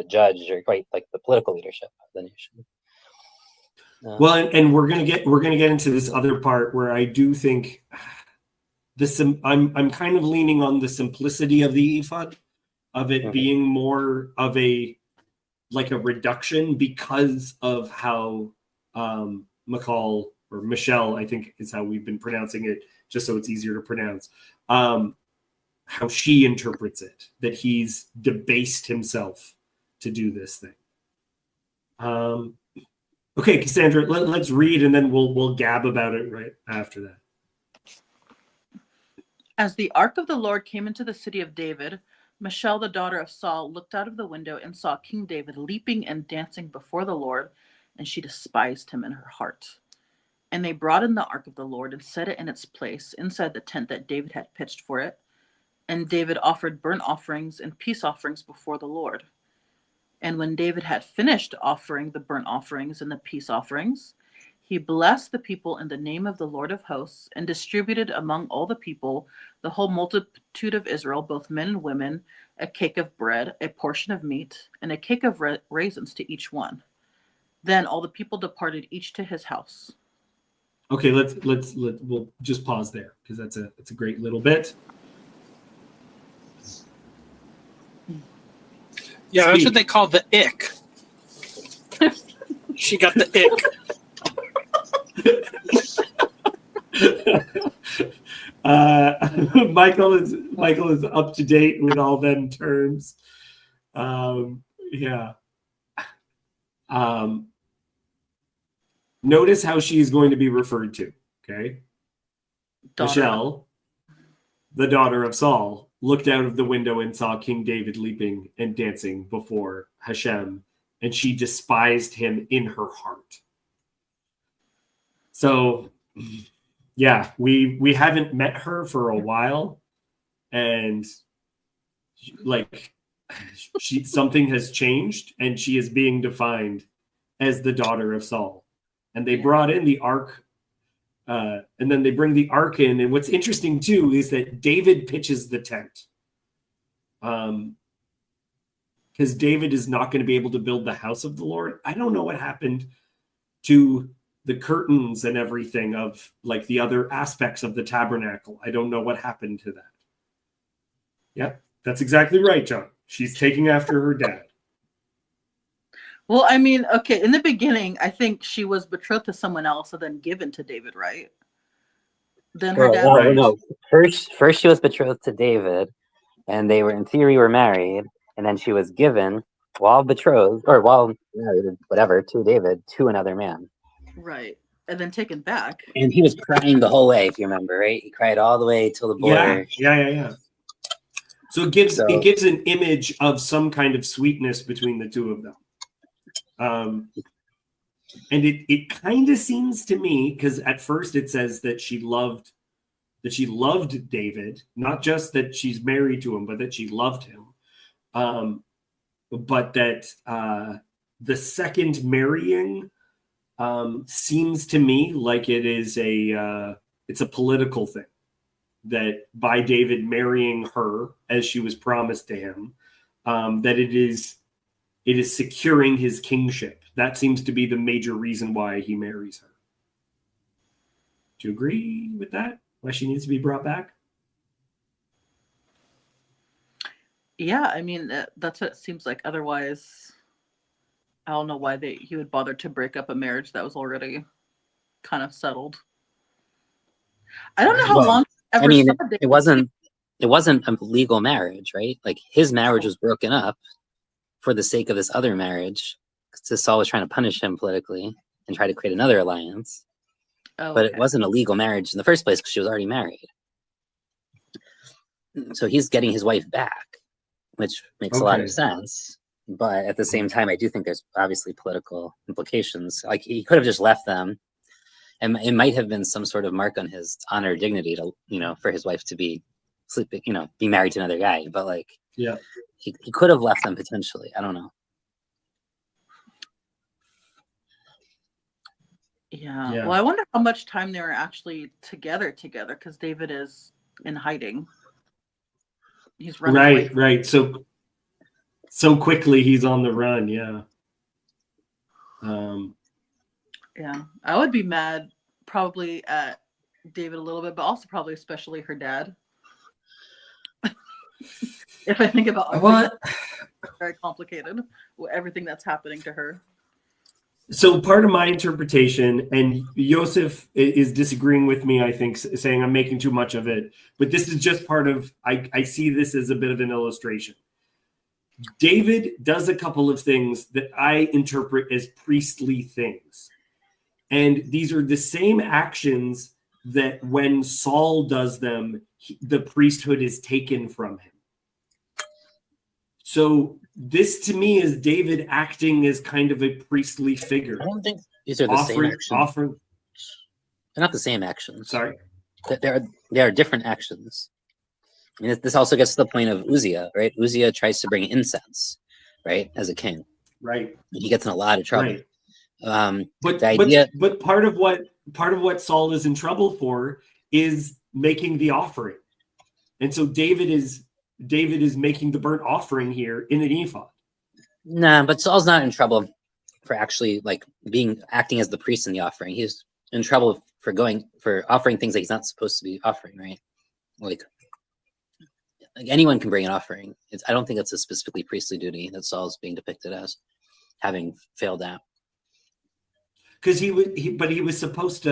judge, or like the political leadership of the nation. Well, and we're gonna get into this other part where I do think I'm kind of leaning on the simplicity of the ephod, of it being more of a reduction because of how Michelle, I think is how we've been pronouncing it, just so it's easier to pronounce, how she interprets it, that he's debased himself to do this thing. Okay, Cassandra, let's read, and then we'll gab about it right after that. As the ark of the Lord came into the city of David, Michal, the daughter of Saul, looked out of the window and saw King David leaping and dancing before the Lord, and she despised him in her heart. And they brought in the ark of the Lord and set it in its place inside the tent that David had pitched for it. And David offered burnt offerings and peace offerings before the Lord. And when David had finished offering the burnt offerings and the peace offerings, he blessed the people in the name of the Lord of hosts and distributed among all the people, the whole multitude of Israel, both men and women, a cake of bread, a portion of meat, and a cake of raisins to each one. Then all the people departed, each to his house. Okay, we'll just pause there because that's a great little bit. Yeah, that's what they call the ick. She got the ick. Michael is up to date with all them terms. Notice how she's going to be referred to. Okay, Michelle, the daughter of Saul, looked out of the window and saw King David leaping and dancing before Hashem, and she despised him in her heart. So, yeah, we haven't met her for a while, and something has changed, and she is being defined as the daughter of Saul. And they brought in the ark, and then they bring the ark in. And what's interesting too is that David pitches the tent, because David is not going to be able to build the house of the Lord. I don't know what happened to the curtains and everything of the other aspects of the tabernacle. I don't know what happened to that. Yeah, that's exactly right, John. She's taking after her dad. Well, I mean, okay, in the beginning, I think she was betrothed to someone else and then given to David, right? Then her dad. Right. No. First she was betrothed to David, and they were in theory were married, and then she was given while betrothed or while married, whatever, to David to another man. Right. And then taken back. And he was crying the whole way, if you remember, right? He cried all the way till the border. Yeah. So it gives an image of some kind of sweetness between the two of them. And it kind of seems to me, because at first it says that she loved David, not just that she's married to him, but that she loved him. But that the second marrying seems to me like it is it's a political thing, that by David marrying her as she was promised to him, that it is securing his kingship. That seems to be the major reason why he marries her. Do you agree with that? Why she needs to be brought back? Yeah, I mean, that's what it seems like. Otherwise, I don't know why he would bother to break up a marriage that was already kind of settled. I don't know how long. I mean, it wasn't a legal marriage, right? Like his marriage was broken up for the sake of this other marriage. So Saul was trying to punish him politically and try to create another alliance. Oh, but it wasn't a legal marriage in the first place because she was already married. So he's getting his wife back, which makes a lot of sense. But at the same time, I do think there's obviously political implications. Like he could have just left them, and it might have been some sort of mark on his honor or dignity to, for his wife to be sleeping, be married to another guy. But like, yeah, he could have left them potentially. I don't know. Yeah. Well, I wonder how much time they were actually together because David is in hiding. He's running away. Right. So quickly he's on the run. Yeah. Yeah, I would be mad probably at David a little bit, but also probably especially her dad. If I think about what, very complicated, everything that's happening to her. So part of my interpretation, and Yosef is disagreeing with me, I think, saying I'm making too much of it, but this is just part of, I see this as a bit of an illustration. David does a couple of things that I interpret as priestly things. And these are the same actions that when Saul does them, the priesthood is taken from him. So this to me is David acting as kind of a priestly figure. I don't think these are the same actions. They're not the same actions. Sorry? There are different actions. I mean, this also gets to the point of Uzziah, right? Uzziah tries to bring incense, right, as a king. Right. He gets in a lot of trouble. Right. But part of what Saul is in trouble for is making the offering. And so David is making the burnt offering here in an ephod. Nah, but Saul's not in trouble for actually acting as the priest in the offering. He's in trouble for offering things that he's not supposed to be offering, right? Like anyone can bring an offering. I don't think it's a specifically priestly duty that Saul's being depicted as having failed at. Because he's supposed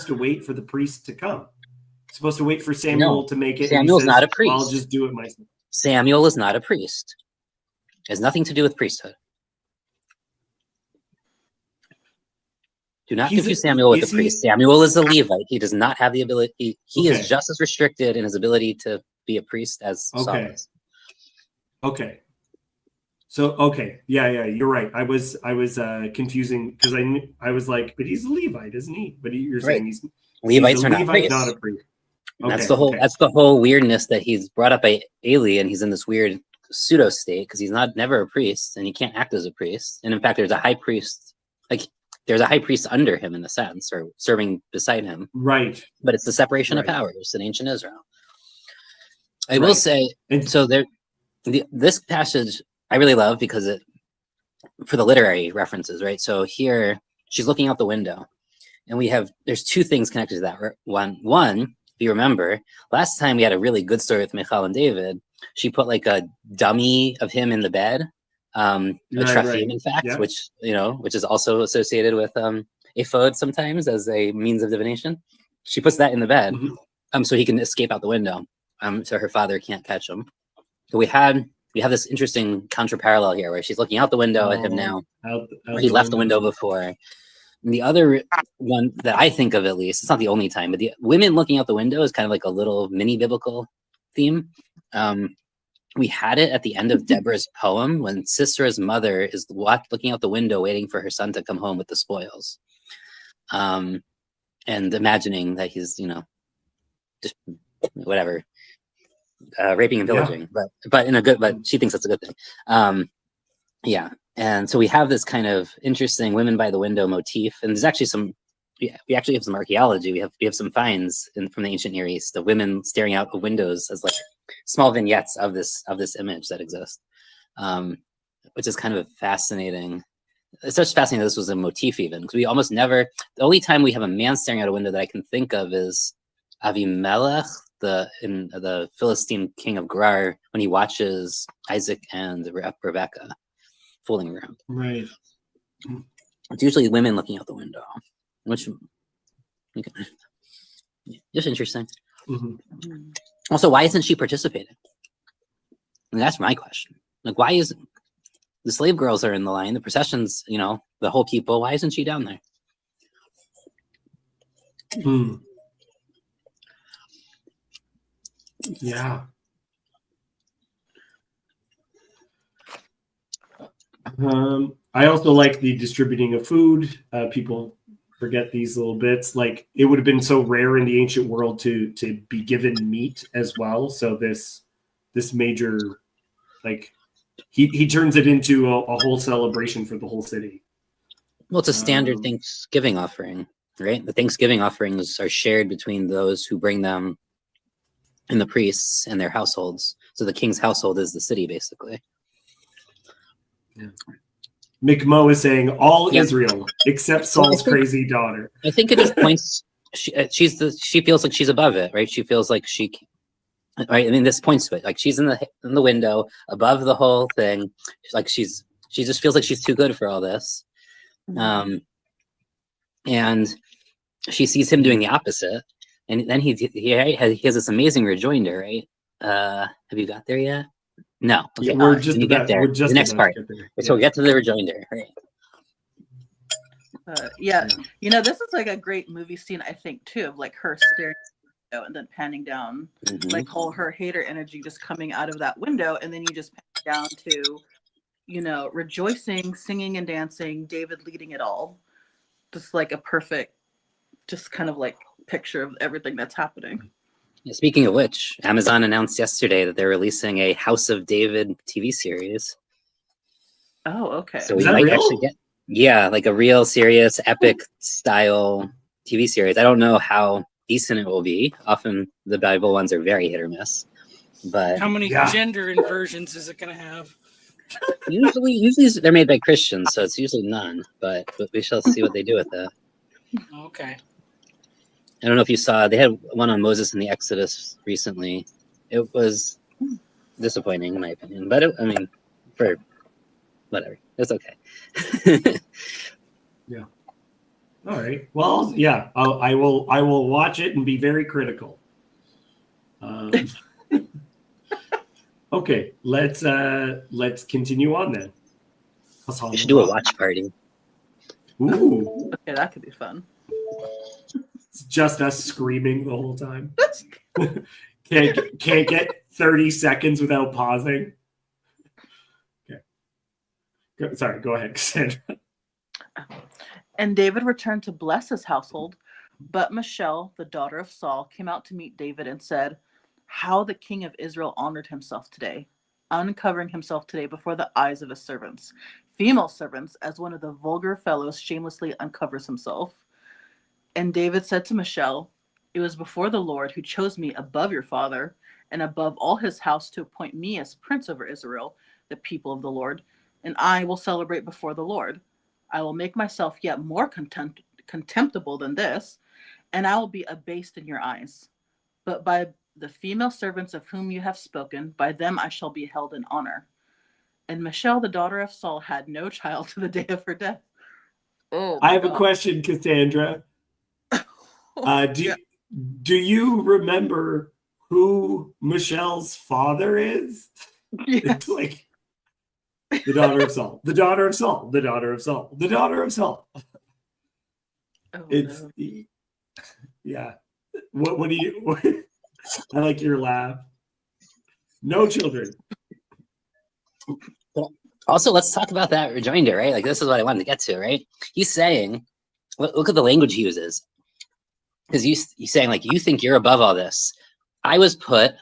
to wait for the priest to come. He's supposed to wait for Samuel to make it. Samuel's not a priest. I'll just do it myself. Samuel is not a priest. It has nothing to do with priesthood. Do not confuse Samuel with the priest. Samuel is a Levite. He does not have the ability. He is just as restricted in his ability to be a priest as Saul is. Okay. So yeah, you're right. I was confusing because I was like, but he's a Levite, isn't he? But you're saying Levites are not priests. not a priest. That's the whole weirdness that he's brought up by Eli, and he's in this weird pseudo state because he's never a priest and he can't act as a priest. And in fact, there's a high priest, there's a high priest under him in a sense, or serving beside him. Right. But it's the separation of powers in ancient Israel. I will say, so this passage I really love because for the literary references, right? So here she's looking out the window, and there's two things connected to that. One, if you remember, last time we had a really good story with Michal and David, she put like a dummy of him in the bed, a Trephim, in fact, Yeah. which is also associated with ephod sometimes as a means of divination. She puts that in the bed, so he can escape out the window, so her father can't catch him. So we have this interesting contra parallel here, where she's looking out the window at him now. Where he left the window before. And the other one that I think of, at least, it's not the only time, but the women looking out the window is kind of like a little mini biblical theme. We had it at the end of Deborah's poem when Sisera's mother is looking out the window waiting for her son to come home with the spoils, and imagining that he's just whatever, raping and pillaging, but in a good, but she thinks that's a good thing. Yeah. And so we have this kind of interesting women by the window motif, and there's actually we actually have some archaeology. We have some finds from the ancient Near East of women staring out of windows as like small vignettes of this image that exists, which is kind of fascinating. It's such fascinating that this was a motif, even because we almost never. The only time we have a man staring out a window that I can think of is Avimelech, in the Philistine king of Gerar, when he watches Isaac and Rebecca fooling around. Right. It's usually women looking out the window, which just interesting. Also, why isn't she participating? And that's my question. Like, why isn't the slave girls are in the line, the processions, the whole people? Why isn't she down there? Yeah. I also like the distributing of food. People forget these little bits. Like, it would have been so rare in the ancient world to be given meat as well. So this major, like, he turns it into a whole celebration for the whole city. Well, it's a standard Thanksgiving offering, right? The Thanksgiving offerings are shared between those who bring them and the priests and their households. So the king's household is the city, basically. Yeah. McMo is saying all Israel except Saul's crazy daughter. I think it just points. She feels like she's above it, right? She feels like right. I mean, this points to it. Like, she's in the window above the whole thing. Like, she just feels like she's too good for all this. And she sees him doing the opposite, and then he has this amazing rejoinder, right? Have you got there yet? No. Okay. Yeah, we're just get there. The next part. So we get to the rejoinder. Right. This is like a great movie scene, I think, too, of like her staring at the window and then panning down, like her hater energy just coming out of that window, and then you just pan down to, rejoicing, singing and dancing, David leading it all. Just like a perfect, just kind of like picture of everything that's happening. Speaking of which, Amazon announced yesterday that they're releasing a House of David TV series. Oh, okay. So we might actually get, like a real serious epic style TV series. I don't know how decent it will be. Often the Bible ones are very hit or miss. But how many gender inversions is it going to have? Usually they're made by Christians, so it's usually none. But we shall see what they do with that. Okay. I don't know if you saw, they had one on Moses and the Exodus recently. It was disappointing, in my opinion. But for whatever, it's okay. Yeah. All right. Well, yeah, I will watch it and be very critical. Okay, let's continue on then. We should do a watch party. Ooh. Okay, that could be fun. It's just us screaming the whole time. Can't get 30 seconds without pausing. Okay. Sorry, go ahead, Cassandra. And David returned to bless his household, but Michal, the daughter of Saul, came out to meet David and said, "How the king of Israel honored himself today, uncovering himself today before the eyes of his servants, female servants, as one of the vulgar fellows shamelessly uncovers himself." And David said to Michal, "It was before the Lord who chose me above your father and above all his house to appoint me as prince over Israel, the people of the Lord, and I will celebrate before the Lord. I will make myself yet more contemptible than this, and I will be abased in your eyes. But by the female servants of whom you have spoken, by them I shall be held in honor. And Michelle, the daughter of Saul, had no child to the day of her death. Oh, I have a question, Cassandra. Do you remember who Michelle's father is? Yes. It's like the daughter of Saul, the daughter of Saul, the daughter of Saul, the daughter of Saul. Oh, It's no. yeah. What do you? I like your laugh. No children. Also, let's talk about that rejoinder, right? Like, this is what I wanted to get to, right? He's saying, look at the language he uses. Because he's saying, like, you think you're above all this. I was put,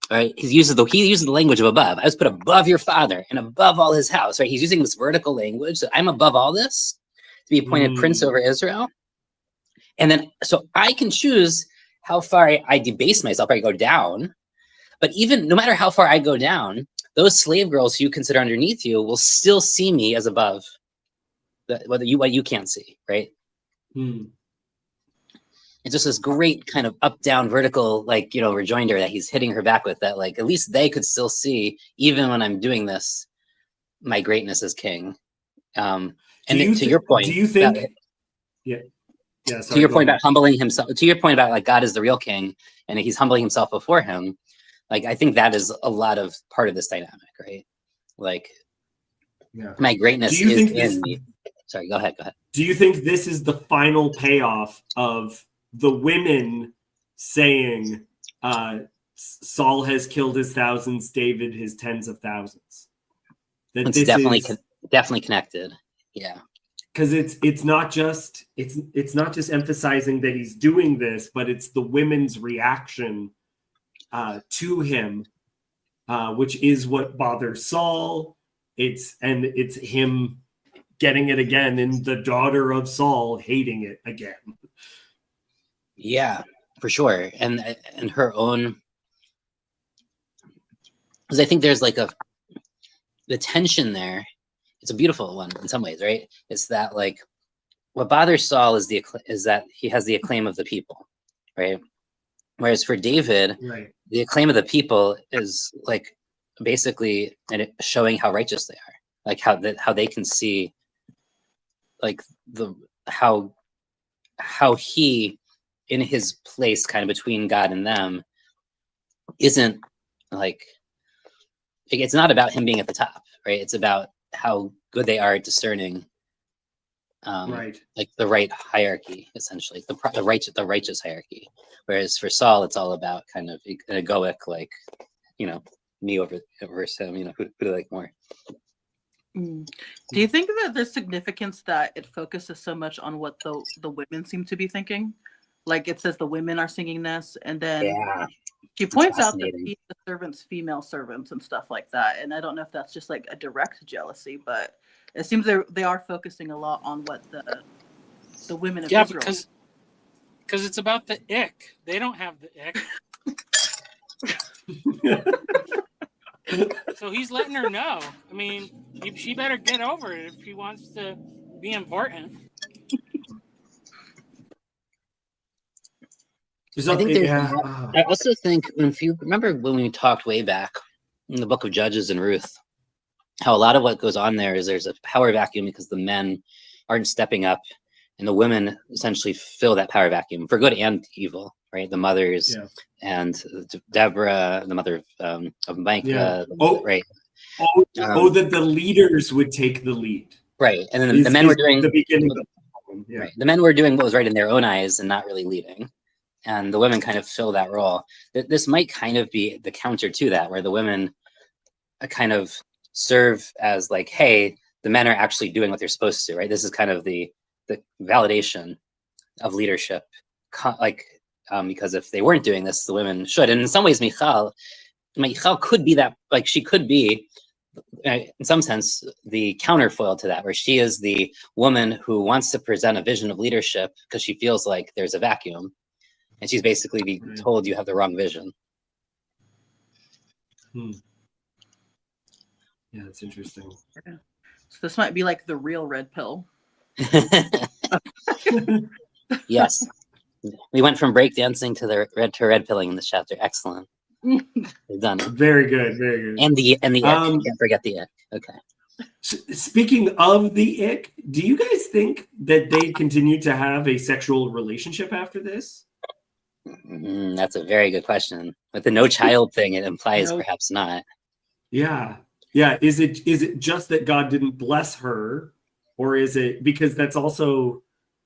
right? He uses the language of above. I was put above your father and above all his house, right? He's using this vertical language. So I'm above all this to be appointed prince over Israel. And then, so I can choose how far I debase myself, or I go down. But even no matter how far I go down, those slave girls who you consider underneath you will still see me as above what you can't see, right? It's just this great kind of up down vertical, like, rejoinder that he's hitting her back with, that like at least they could still see, even when I'm doing this, my greatness as king. And to your point, do you think to your point about humbling himself, to your point about like God is the real king and he's humbling himself before him, like I think that is a lot of part of this dynamic, right? Like, my greatness is in me. Sorry, go ahead. Do you think this is the final payoff of the women saying Saul has killed his thousands, David his tens of thousands? It's definitely connected. Yeah. Because it's not just emphasizing that he's doing this, but it's the women's reaction to him, which is what bothers Saul. It's him getting it again, and the daughter of Saul hating it again. Yeah, for sure. And her own, because I think there's like the tension there. It's a beautiful one in some ways, right? It's that like what bothers Saul is that he has the acclaim of the people, right? Whereas for David, right, the acclaim of the people is like basically showing how righteous they are, like how they can see, like how he in his place, kind of between God and them, isn't like, it's not about him being at the top, right? It's about how good they are at discerning, right, like the right hierarchy, essentially the righteous hierarchy. Whereas for Saul, it's all about kind of an egoic, like, me versus him. Who do I like more? Do you think that there's significance that it focuses so much on what the women seem to be thinking? Like it says the women are singing this, and then she points out that the servants, female servants, and stuff like that. And I don't know if that's just like a direct jealousy, but it seems they are focusing a lot on what the women of Israel. Because it's about the ick. They don't have the ick. So he's letting her know. I mean, she better get over it if she wants to be important. I also think if you remember when we talked way back in the book of Judges and Ruth, how a lot of what goes on there is there's a power vacuum because the men aren't stepping up, and the women essentially fill that power vacuum for good and evil, right? The mothers and Deborah, the mother of Micah, right? That the leaders would take the lead, right? And then the men were doing the beginning of the problem. Yeah. Right. The men were doing what was right in their own eyes and not really leading, and the women kind of fill that role. This might kind of be the counter to that, where the women kind of serve as like, hey, the men are actually doing what they're supposed to, right? This is kind of the validation of leadership, because if they weren't doing this, the women should. And in some ways, Michal could be that, like she could be, in some sense, the counterfoil to that, where she is the woman who wants to present a vision of leadership because she feels like there's a vacuum, and she's basically being told you have the wrong vision. Yeah, it's interesting. So this might be like the real red pill. Yes. We went from breakdancing to the red pilling in this chapter. Excellent. We've done it. Very good, very good. And the ick. Can't forget the ick. Okay. Speaking of the ick, do you guys think that they continue to have a sexual relationship after this? That's a very good question. With the no child thing, it implies No. perhaps not. Yeah. Is it just that God didn't bless her, or is it because that's also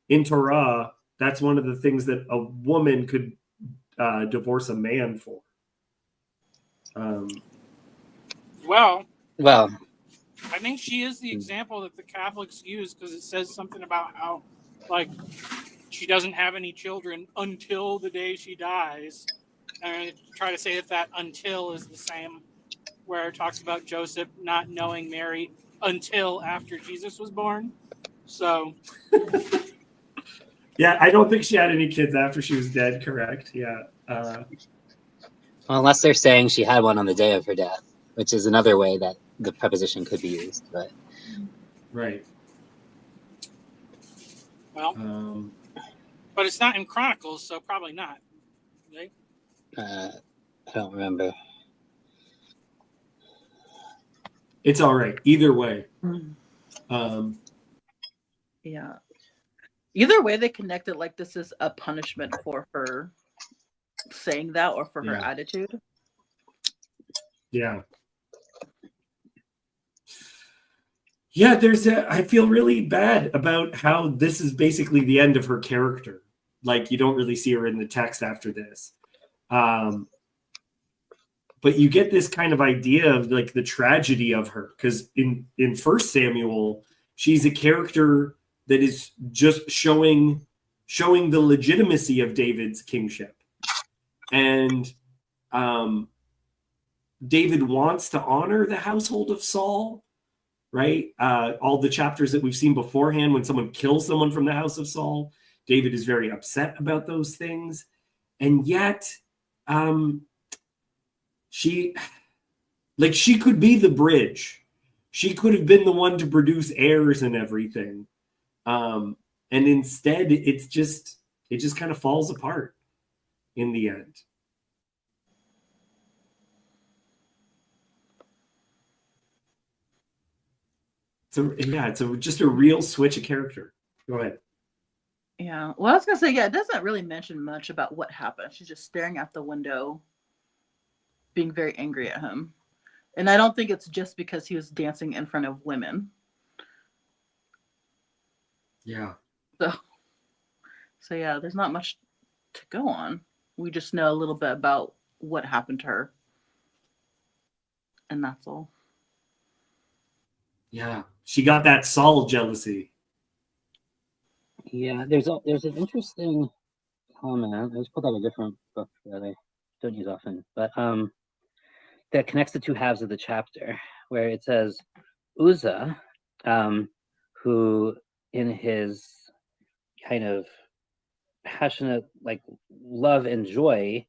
in Torah? That's one of the things that a woman could divorce a man for. Well, I think she is the example that the Catholics use because it says something about how, like, she doesn't have any children until the day she dies. And I try to say that until is the same where it talks about Joseph not knowing Mary until after Jesus was born. So. Yeah, I don't think she had any kids after she was dead, correct? Yeah. well, unless they're saying she had one on the day of her death, which is another way that the preposition could be used. But right. Well, but it's not in Chronicles, so probably not. Right? I don't remember. It's all right. Either way. Yeah. Either way, they connect it like this is a punishment for her saying that or for her attitude. Yeah. Yeah, I feel really bad about how this is basically the end of her character. Like, you don't really see her in the text after this. But you get this kind of idea of like the tragedy of her, because in 1 Samuel, she's a character that is just showing the legitimacy of David's kingship. And David wants to honor the household of Saul, right? All the chapters that we've seen beforehand, when someone kills someone from the house of Saul, David is very upset about those things. And yet, she could be the bridge. She could have been the one to produce heirs and everything. And instead, it just kind of falls apart in the end. It's just a real switch of character. Go ahead. Yeah. Well, I was going to say, it doesn't really mention much about what happened. She's just staring out the window, being very angry at him. And I don't think it's just because he was dancing in front of women. Yeah. So yeah, there's not much to go on. We just know a little bit about what happened to her. And that's all. Yeah. She got that Saul jealousy. Yeah, there's an interesting comment. I just pulled out a different book that I don't use often, but that connects the two halves of the chapter, where it says Uzzah, who in his kind of passionate like love and joy,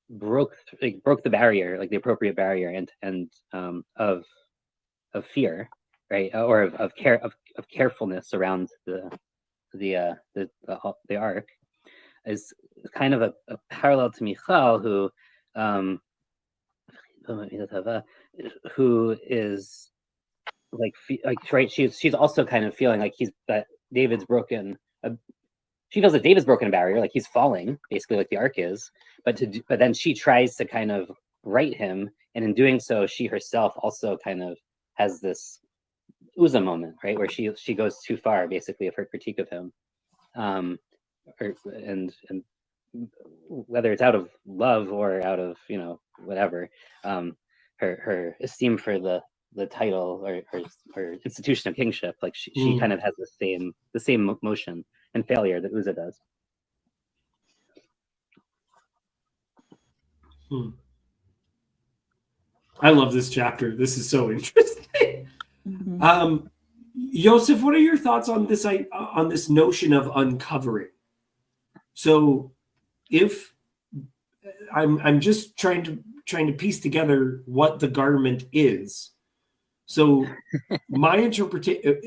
broke the barrier, like the appropriate barrier, and of fear, right, or of carefulness around the ark, is kind of a parallel to Michal, who is right. She's also kind of feeling like David's broken. She feels that David's broken a barrier, like he's falling, basically, like the ark is. But then she tries to kind of right him, and in doing so, she herself also kind of has this Uzzah moment, right, where she goes too far, basically, of her critique of him, and whether it's out of love or out of whatever, her esteem for the title or her institution of kingship, like she kind of has the same motion and failure that Uzzah does. I love this chapter. This is so interesting. Mm-hmm. Yosef, what are your thoughts on this notion of uncovering? So, if I'm just trying to piece together what the garment is. So my interpretation,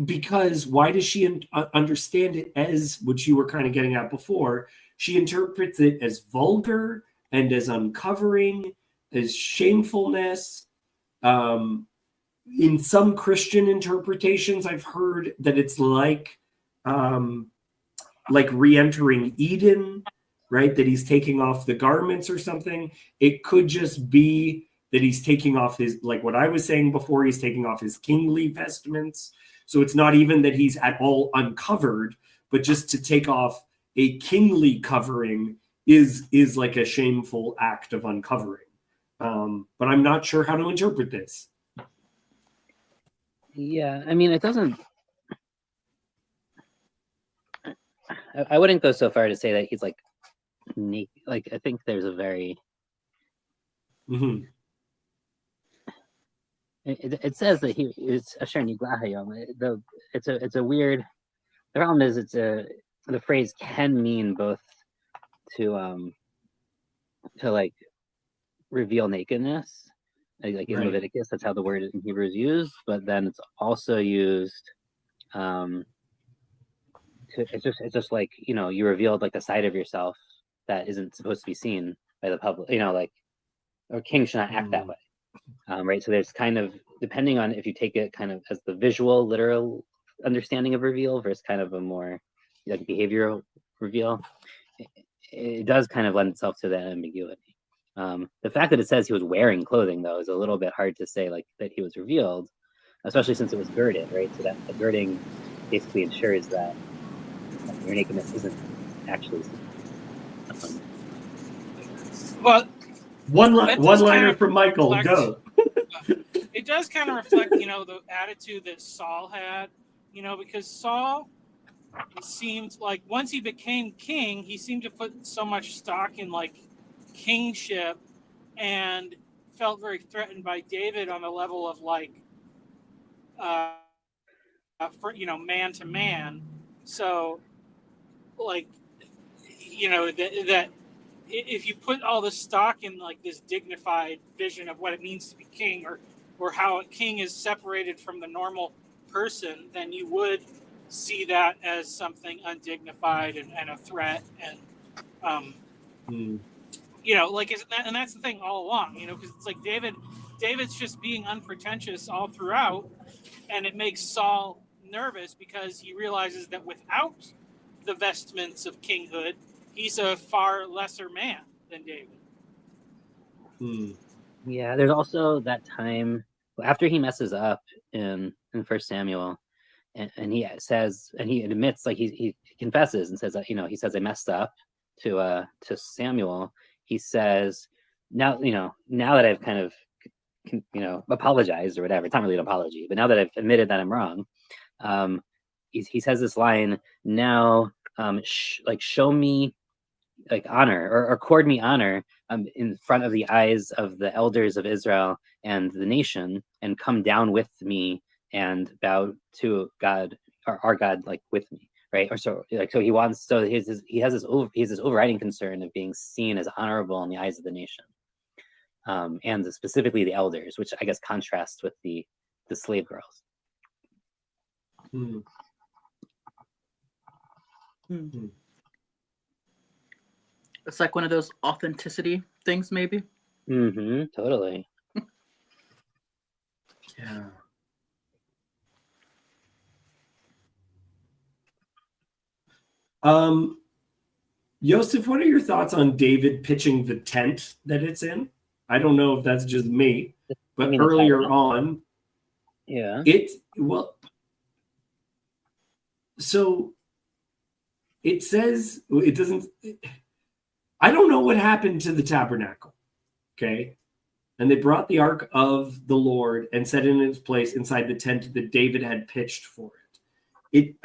because why does she understand it as, which you were kind of getting at before, she interprets it as vulgar and as uncovering, as shamefulness. In some Christian interpretations, I've heard that it's like re-entering Eden, right? That he's taking off the garments or something. It could just be that he's taking off his, like what I was saying before, he's taking off his kingly vestments. So it's not even that he's at all uncovered, but just to take off a kingly covering is like a shameful act of uncovering. But I'm not sure how to interpret this. Yeah, I mean, it doesn't. I wouldn't go so far to say that he's like naked. Like, I think there's a very. Mm-hmm. It says that he is Asher Niglah. It's a weird. The problem is the phrase can mean both to like reveal nakedness, like in Right. Leviticus, that's how the word in Hebrew is used, but then it's also used it's just like, you know, you revealed like a side of yourself that isn't supposed to be seen by the public, you know, like, or kings should not act that way. Right. So there's kind of, depending on if you take it kind of as the visual, literal understanding of reveal versus kind of a more like behavioral reveal, it does kind of lend itself to that ambiguity. The fact that it says he was wearing clothing, though, is a little bit hard to say, like, that he was revealed, especially since it was girded, right? So that the girding basically ensures that your nakedness isn't actually seen. Well, one-liner from Michael, go. It does kind of reflect, you know, the attitude that Saul had, you know, because Saul seemed like once he became king, he seemed to put so much stock in like kingship and felt very threatened by David on the level of like, for, you know, man to man. So, like, you know, that if you put all this stock in like this dignified vision of what it means to be king, or how a king is separated from the normal person, then you would see that as something undignified and a threat. And you know, like, and that's the thing all along, you know, because it's like David's just being unpretentious all throughout, and it makes Saul nervous because he realizes that without the vestments of kinghood, he's a far lesser man than David. Yeah, there's also that time after he messes up in 1 Samuel, and he says, and he admits, like he confesses and says that, you know, he says, I messed up to Samuel. He says, now that I've kind of, you know, apologized or whatever, it's not really an apology, but now that I've admitted that I'm wrong, he says this line, now show me like honor, or accord me honor in front of the eyes of the elders of Israel and the nation, and come down with me and bow to God, our God, like with me, right? Or so he wants, so he has this overriding concern of being seen as honorable in the eyes of the nation, and specifically the elders, which I guess contrasts with the slave girls. It's like one of those authenticity things, maybe. Totally. Yeah. Yosef, what are your thoughts on David pitching the tent that it's in? I don't know if that's just me, but earlier on, yeah, so it says, it doesn't, I don't know what happened to the tabernacle, okay? And they brought the ark of the Lord and set it in its place inside the tent that David had pitched for it.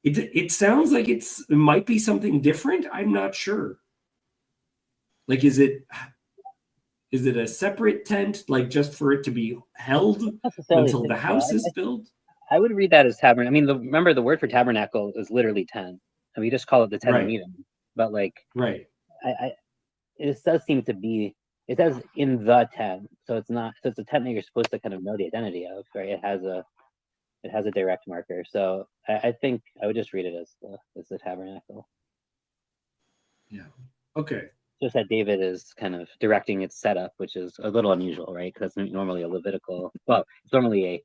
It sounds like it might be something different. I'm not sure. Like, is it a separate tent, like just for it to be held until the house is built? I would read that as tabernacle. I mean, remember the word for tabernacle is literally tent, and we just call it the tent of meeting. But like, right, it does seem to be It says in the tent, so it's not. So it's a tent that you're supposed to kind of know the identity of, right? It has a direct marker. So I think I would just read it as the tabernacle. Yeah. Okay. Just that David is kind of directing its setup, which is a little unusual, right? Because that's normally a Levitical. Well, it's normally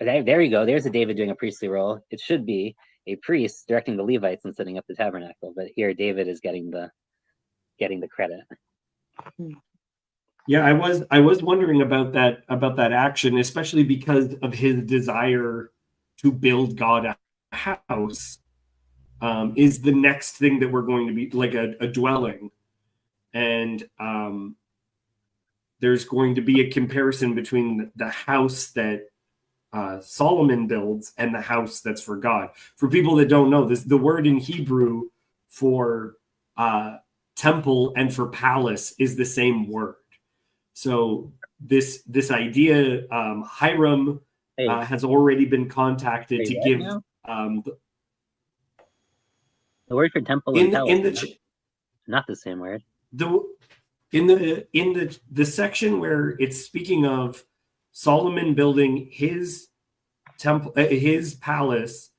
there you go. There's a David doing a priestly role. It should be a priest directing the Levites and setting up the tabernacle, but here David is getting the credit. Yeah, I was wondering about that action, especially because of his desire to build God a house. Is the next thing that we're going to be like a dwelling, and there's going to be a comparison between the house that Solomon builds and the house that's for God. For people that don't know this, the word in Hebrew for temple and for palace is the same word. So this idea, Hiram has already been contacted to give the word for temple and palace, not the same word. In the section where it's speaking of Solomon building his temple, his palace,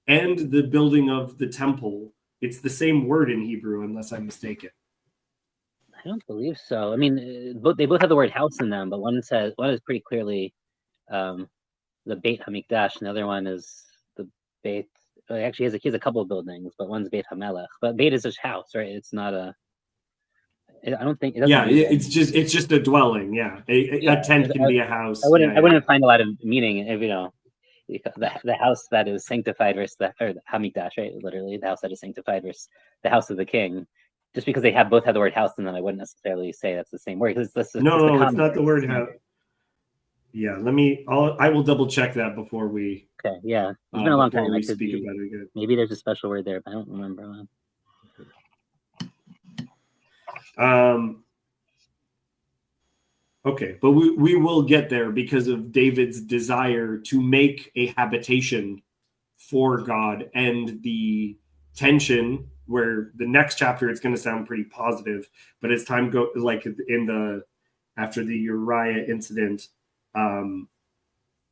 and the building of the temple, it's the same word in Hebrew, unless I'm mistaken. I don't believe so. I mean, they both have the word house in them, but one is pretty clearly the Beit Hamikdash, and the other one is the Beit. Actually, he has a couple of buildings, but one's Beit Hamelech. But Beit is his house, right? It's not a. I don't think. It's just a dwelling. Yeah, a tent can be a house. I wouldn't find a lot of meaning if the house that is sanctified versus the Hamikdash, right? Literally, the house that is sanctified versus the house of the king. Just because they both have the word house in them, I wouldn't necessarily say that's the same word. Because it's not the word house. Yeah, I will double check that before we. Okay, yeah, it's been a long time. We speak about it again. Maybe there's a special word there, but I don't remember. Okay, but we will get there because of David's desire to make a habitation for God, and the tension where the next chapter it's going to sound pretty positive, but as time go like after the Uriah incident,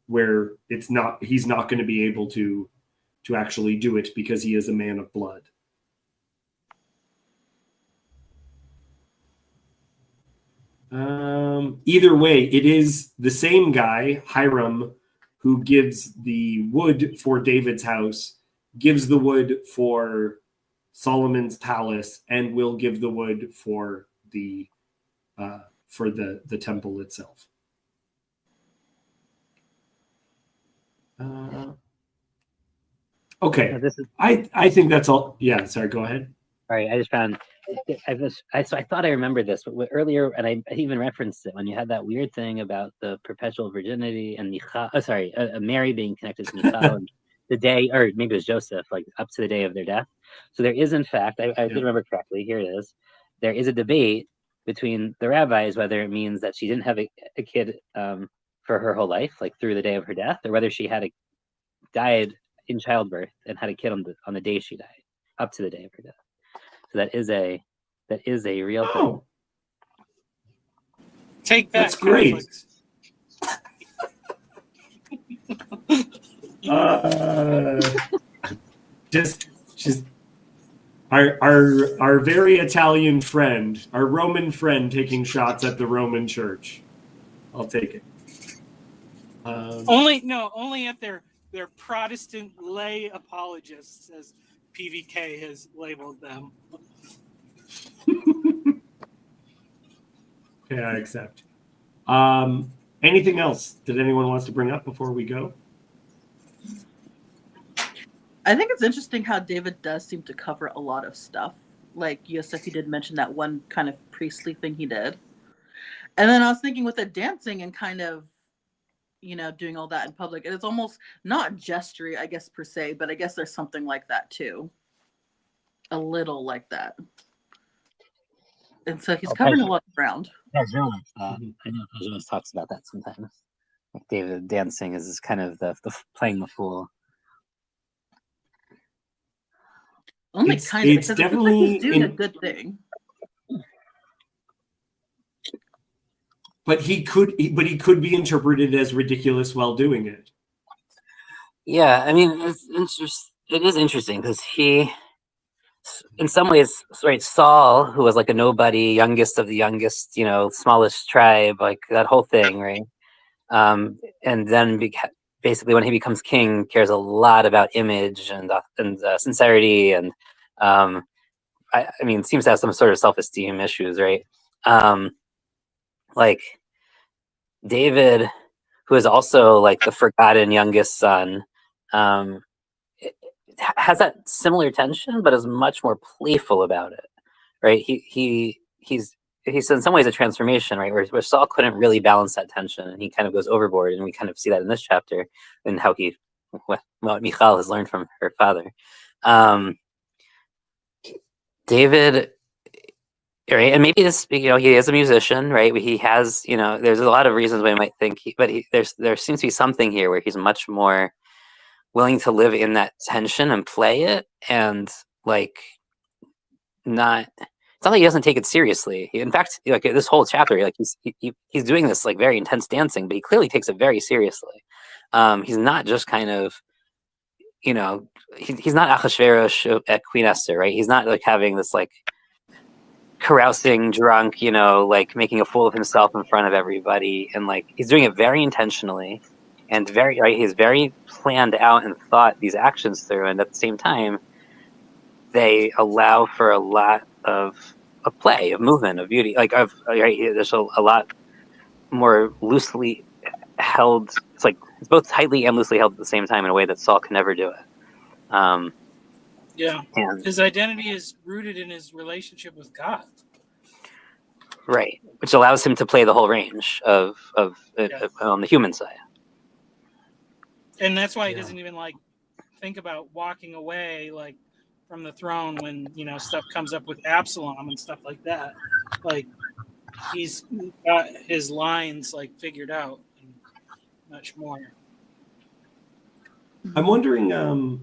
where he's not going to be able to actually do it because he is a man of blood. Either way, it is the same guy, Hiram, who gives the wood for David's house, gives the wood for Solomon's palace, and will give the wood for the temple itself. Okay, I think that's all. Yeah, sorry, go ahead. All right, I just found. I thought I remembered this, but earlier, and I even referenced it when you had that weird thing about the perpetual virginity and Mary being connected to Michal and the day, or maybe it was Joseph, like up to the day of their death. So there is, in fact, I did remember correctly. Here it is. There is a debate between the rabbis whether it means that she didn't have a kid for her whole life, like through the day of her death, or whether she died in childbirth and had a kid on the day she died, up to the day of her death. So that is a real thing. Take that. That's great. Just our very Italian friend, our Roman friend, taking shots at the Roman Church. I'll take it. Only at their Protestant lay apologists, as PVK has labeled them. Okay, I accept. Anything else that anyone wants to bring up before we go? I think it's interesting how David does seem to cover a lot of stuff. Like Yosef, he did mention that one kind of priestly thing he did. And then I was thinking with the dancing and kind of, doing all that in public, and it's almost not gestury, I guess, per se, but I guess there's something like that too. A little like that. And so he's covering a lot of ground. I know Jonas talks about that sometimes. Like David dancing is kind of the playing the fool. Only kind of, it's definitely he's doing a good thing. But he could be interpreted as ridiculous while doing it. Yeah, I mean, it is interesting because he, in some ways, right, Saul, who was like a nobody, youngest of the youngest, smallest tribe, like that whole thing, right? And then basically when he becomes king, cares a lot about image and sincerity, and I mean, seems to have some sort of self-esteem issues, right? Like David, who is also like the forgotten youngest son, um, has that similar tension, but is much more playful about it, right? He's in some ways a transformation, right? Where Saul couldn't really balance that tension, and he kind of goes overboard, and we kind of see that in this chapter, and how what Michal has learned from her father. David, right, and maybe this, he is a musician, right? He has, there's a lot of reasons why you might think, there seems to be something here where he's much more willing to live in that tension and play it, and like not. It's not like he doesn't take it seriously. In fact, like this whole chapter, like he's doing this like very intense dancing, but he clearly takes it very seriously. He's not just kind of, he's not Achashverosh at Queen Esther, right? He's not like having this like carousing drunk, like making a fool of himself in front of everybody, and like he's doing it very intentionally and very right. He's very planned out and thought these actions through, and at the same time, they allow for a lot of play, of movement, of beauty. Like there's a lot more loosely held. It's like it's both tightly and loosely held at the same time in a way that Saul can never do it. Yeah, and his identity is rooted in his relationship with God. Right, which allows him to play the whole range of on the human side. And that's why he doesn't even like think about walking away like from the throne when stuff comes up with Absalom and stuff like that. Like he's got his lines like figured out and much more. I'm wondering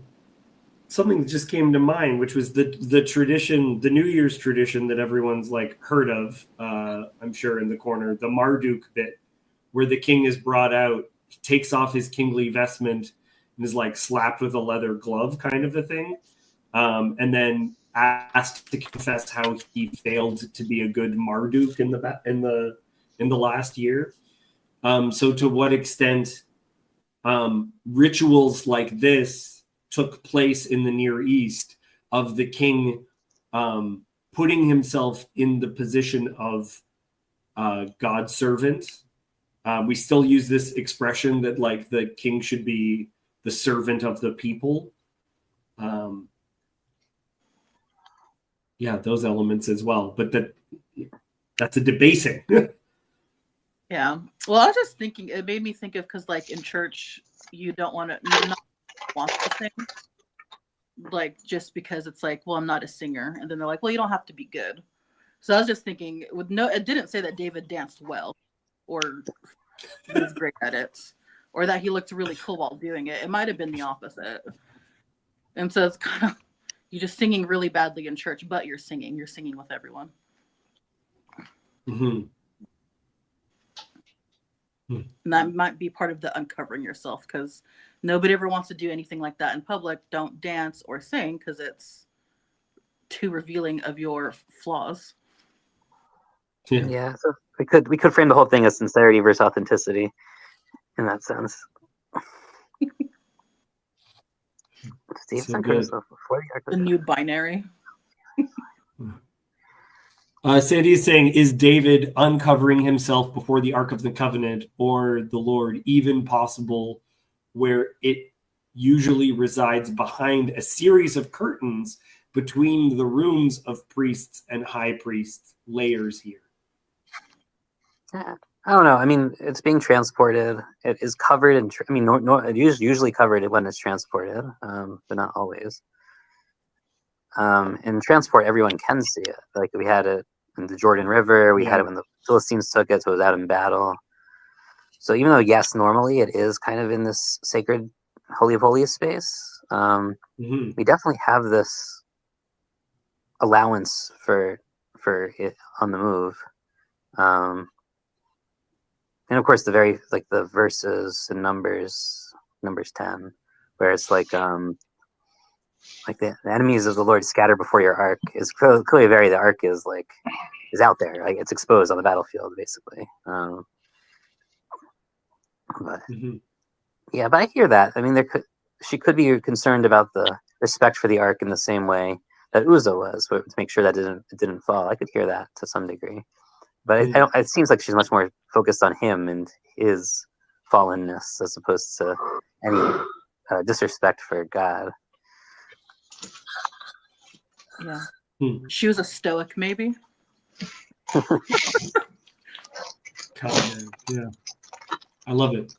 something that just came to mind, which was the tradition, the New Year's tradition that everyone's like heard of, I'm sure in the corner, the Marduk bit, where the king is brought out, he takes off his kingly vestment and is like slapped with a leather glove kind of a thing. And then asked to confess how he failed to be a good Marduk in the last year. So to what extent rituals like this took place in the Near East of the king putting himself in the position of God's servant. We still use this expression that like the king should be the servant of the people. Yeah, those elements as well, but that's a debasing. Yeah. Well, I was just thinking, it made me think of, because like in church, you're not want to sing, like just because it's like, well, I'm not a singer, and then they're like, well, you don't have to be good. So I was just thinking, it didn't say that David danced well, or he was great at it, or that he looked really cool while doing it. It might have been the opposite. And so it's kind of, you're just singing really badly in church, but you're singing with everyone. Mm-hmm. And that might be part of the uncovering yourself, because nobody ever wants to do anything like that in public. Don't dance or sing because it's too revealing of your flaws. Yeah, so we could frame the whole thing as sincerity versus authenticity in that sense. Steve's So uncovering good. himself before the Ark of The new binary. Sandy is saying, is David uncovering himself before the Ark of the Covenant or the Lord even possible where it usually resides behind a series of curtains between the rooms of priests and high priests, layers here? Yeah. I don't know. I mean, it's being transported. It is covered in. It is usually covered when it's transported, but not always. In transport, everyone can see it. Like we had it in the Jordan River. We had it when the Philistines took it, so it was out in battle. So even though, yes, normally it is kind of in this sacred Holy of Holies space, we definitely have this allowance for it on the move. and of course the very like the verses in Numbers 10, where it's like the enemies of the Lord scatter before your ark is clearly the ark is out there, like it's exposed on the battlefield basically. But yeah, but I hear that. I mean, she could be concerned about the respect for the ark in the same way that Uzzah was, to make sure that it didn't fall. I could hear that to some degree, but it seems like she's much more focused on him and his fallenness as opposed to any disrespect for God. Yeah. She was a stoic, maybe. Yeah, I love it.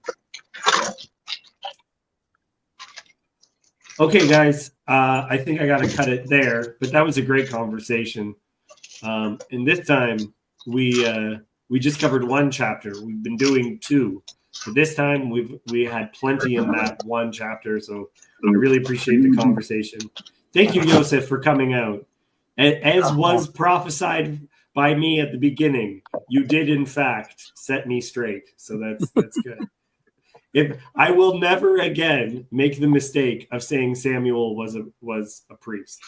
Okay, guys, I think I got to cut it there, but that was a great conversation. And this time we just covered one chapter. We've been doing two, but this time we had plenty in that one chapter. So I really appreciate the conversation. Thank you, Joseph, for coming out. As was prophesied by me at the beginning, you did in fact set me straight. So that's good. If I will never again make the mistake of saying Samuel was a priest.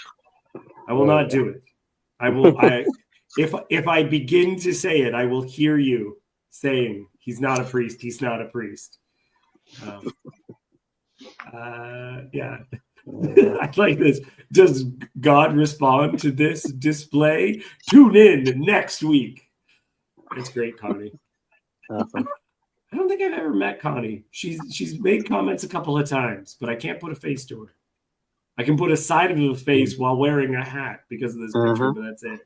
I will not do it. I will. If I begin to say it, I will hear you saying he's not a priest. He's not a priest. Yeah. I like this. Does God respond to this display? Tune in next week. That's great, Connie. Awesome. I don't think I've ever met Connie. She's made comments a couple of times, but I can't put a face to her. I can put a side of a face while wearing a hat because of this picture, but that's it.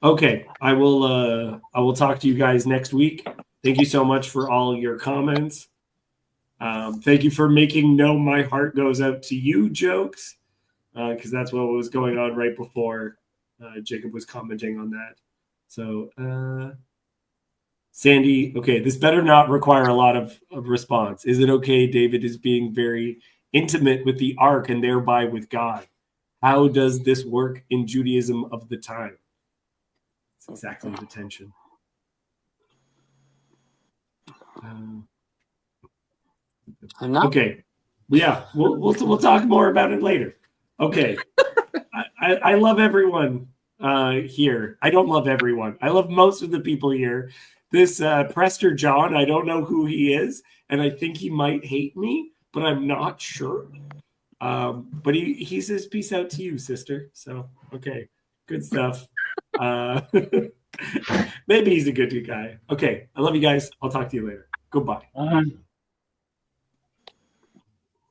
Okay, I will talk to you guys next week. Thank you so much for all your comments. Thank you for making "No, My Heart Goes Out to You" jokes, because that's what was going on right before Jacob was commenting on that. So, Sandy, okay, this better not require a lot of response. Is it okay David is being very intimate with the ark and thereby with God? How does this work in Judaism of the time? It's exactly the tension. Okay, yeah, we'll talk more about it later. Okay, I love everyone here. I don't love everyone. I love most of the people here. This Prester John, I don't know who he is, and I think he might hate me, but I'm not sure. But he says peace out to you, sister. So okay, good stuff. Maybe he's a good guy. Okay, I love you guys. I'll talk to you later. Goodbye.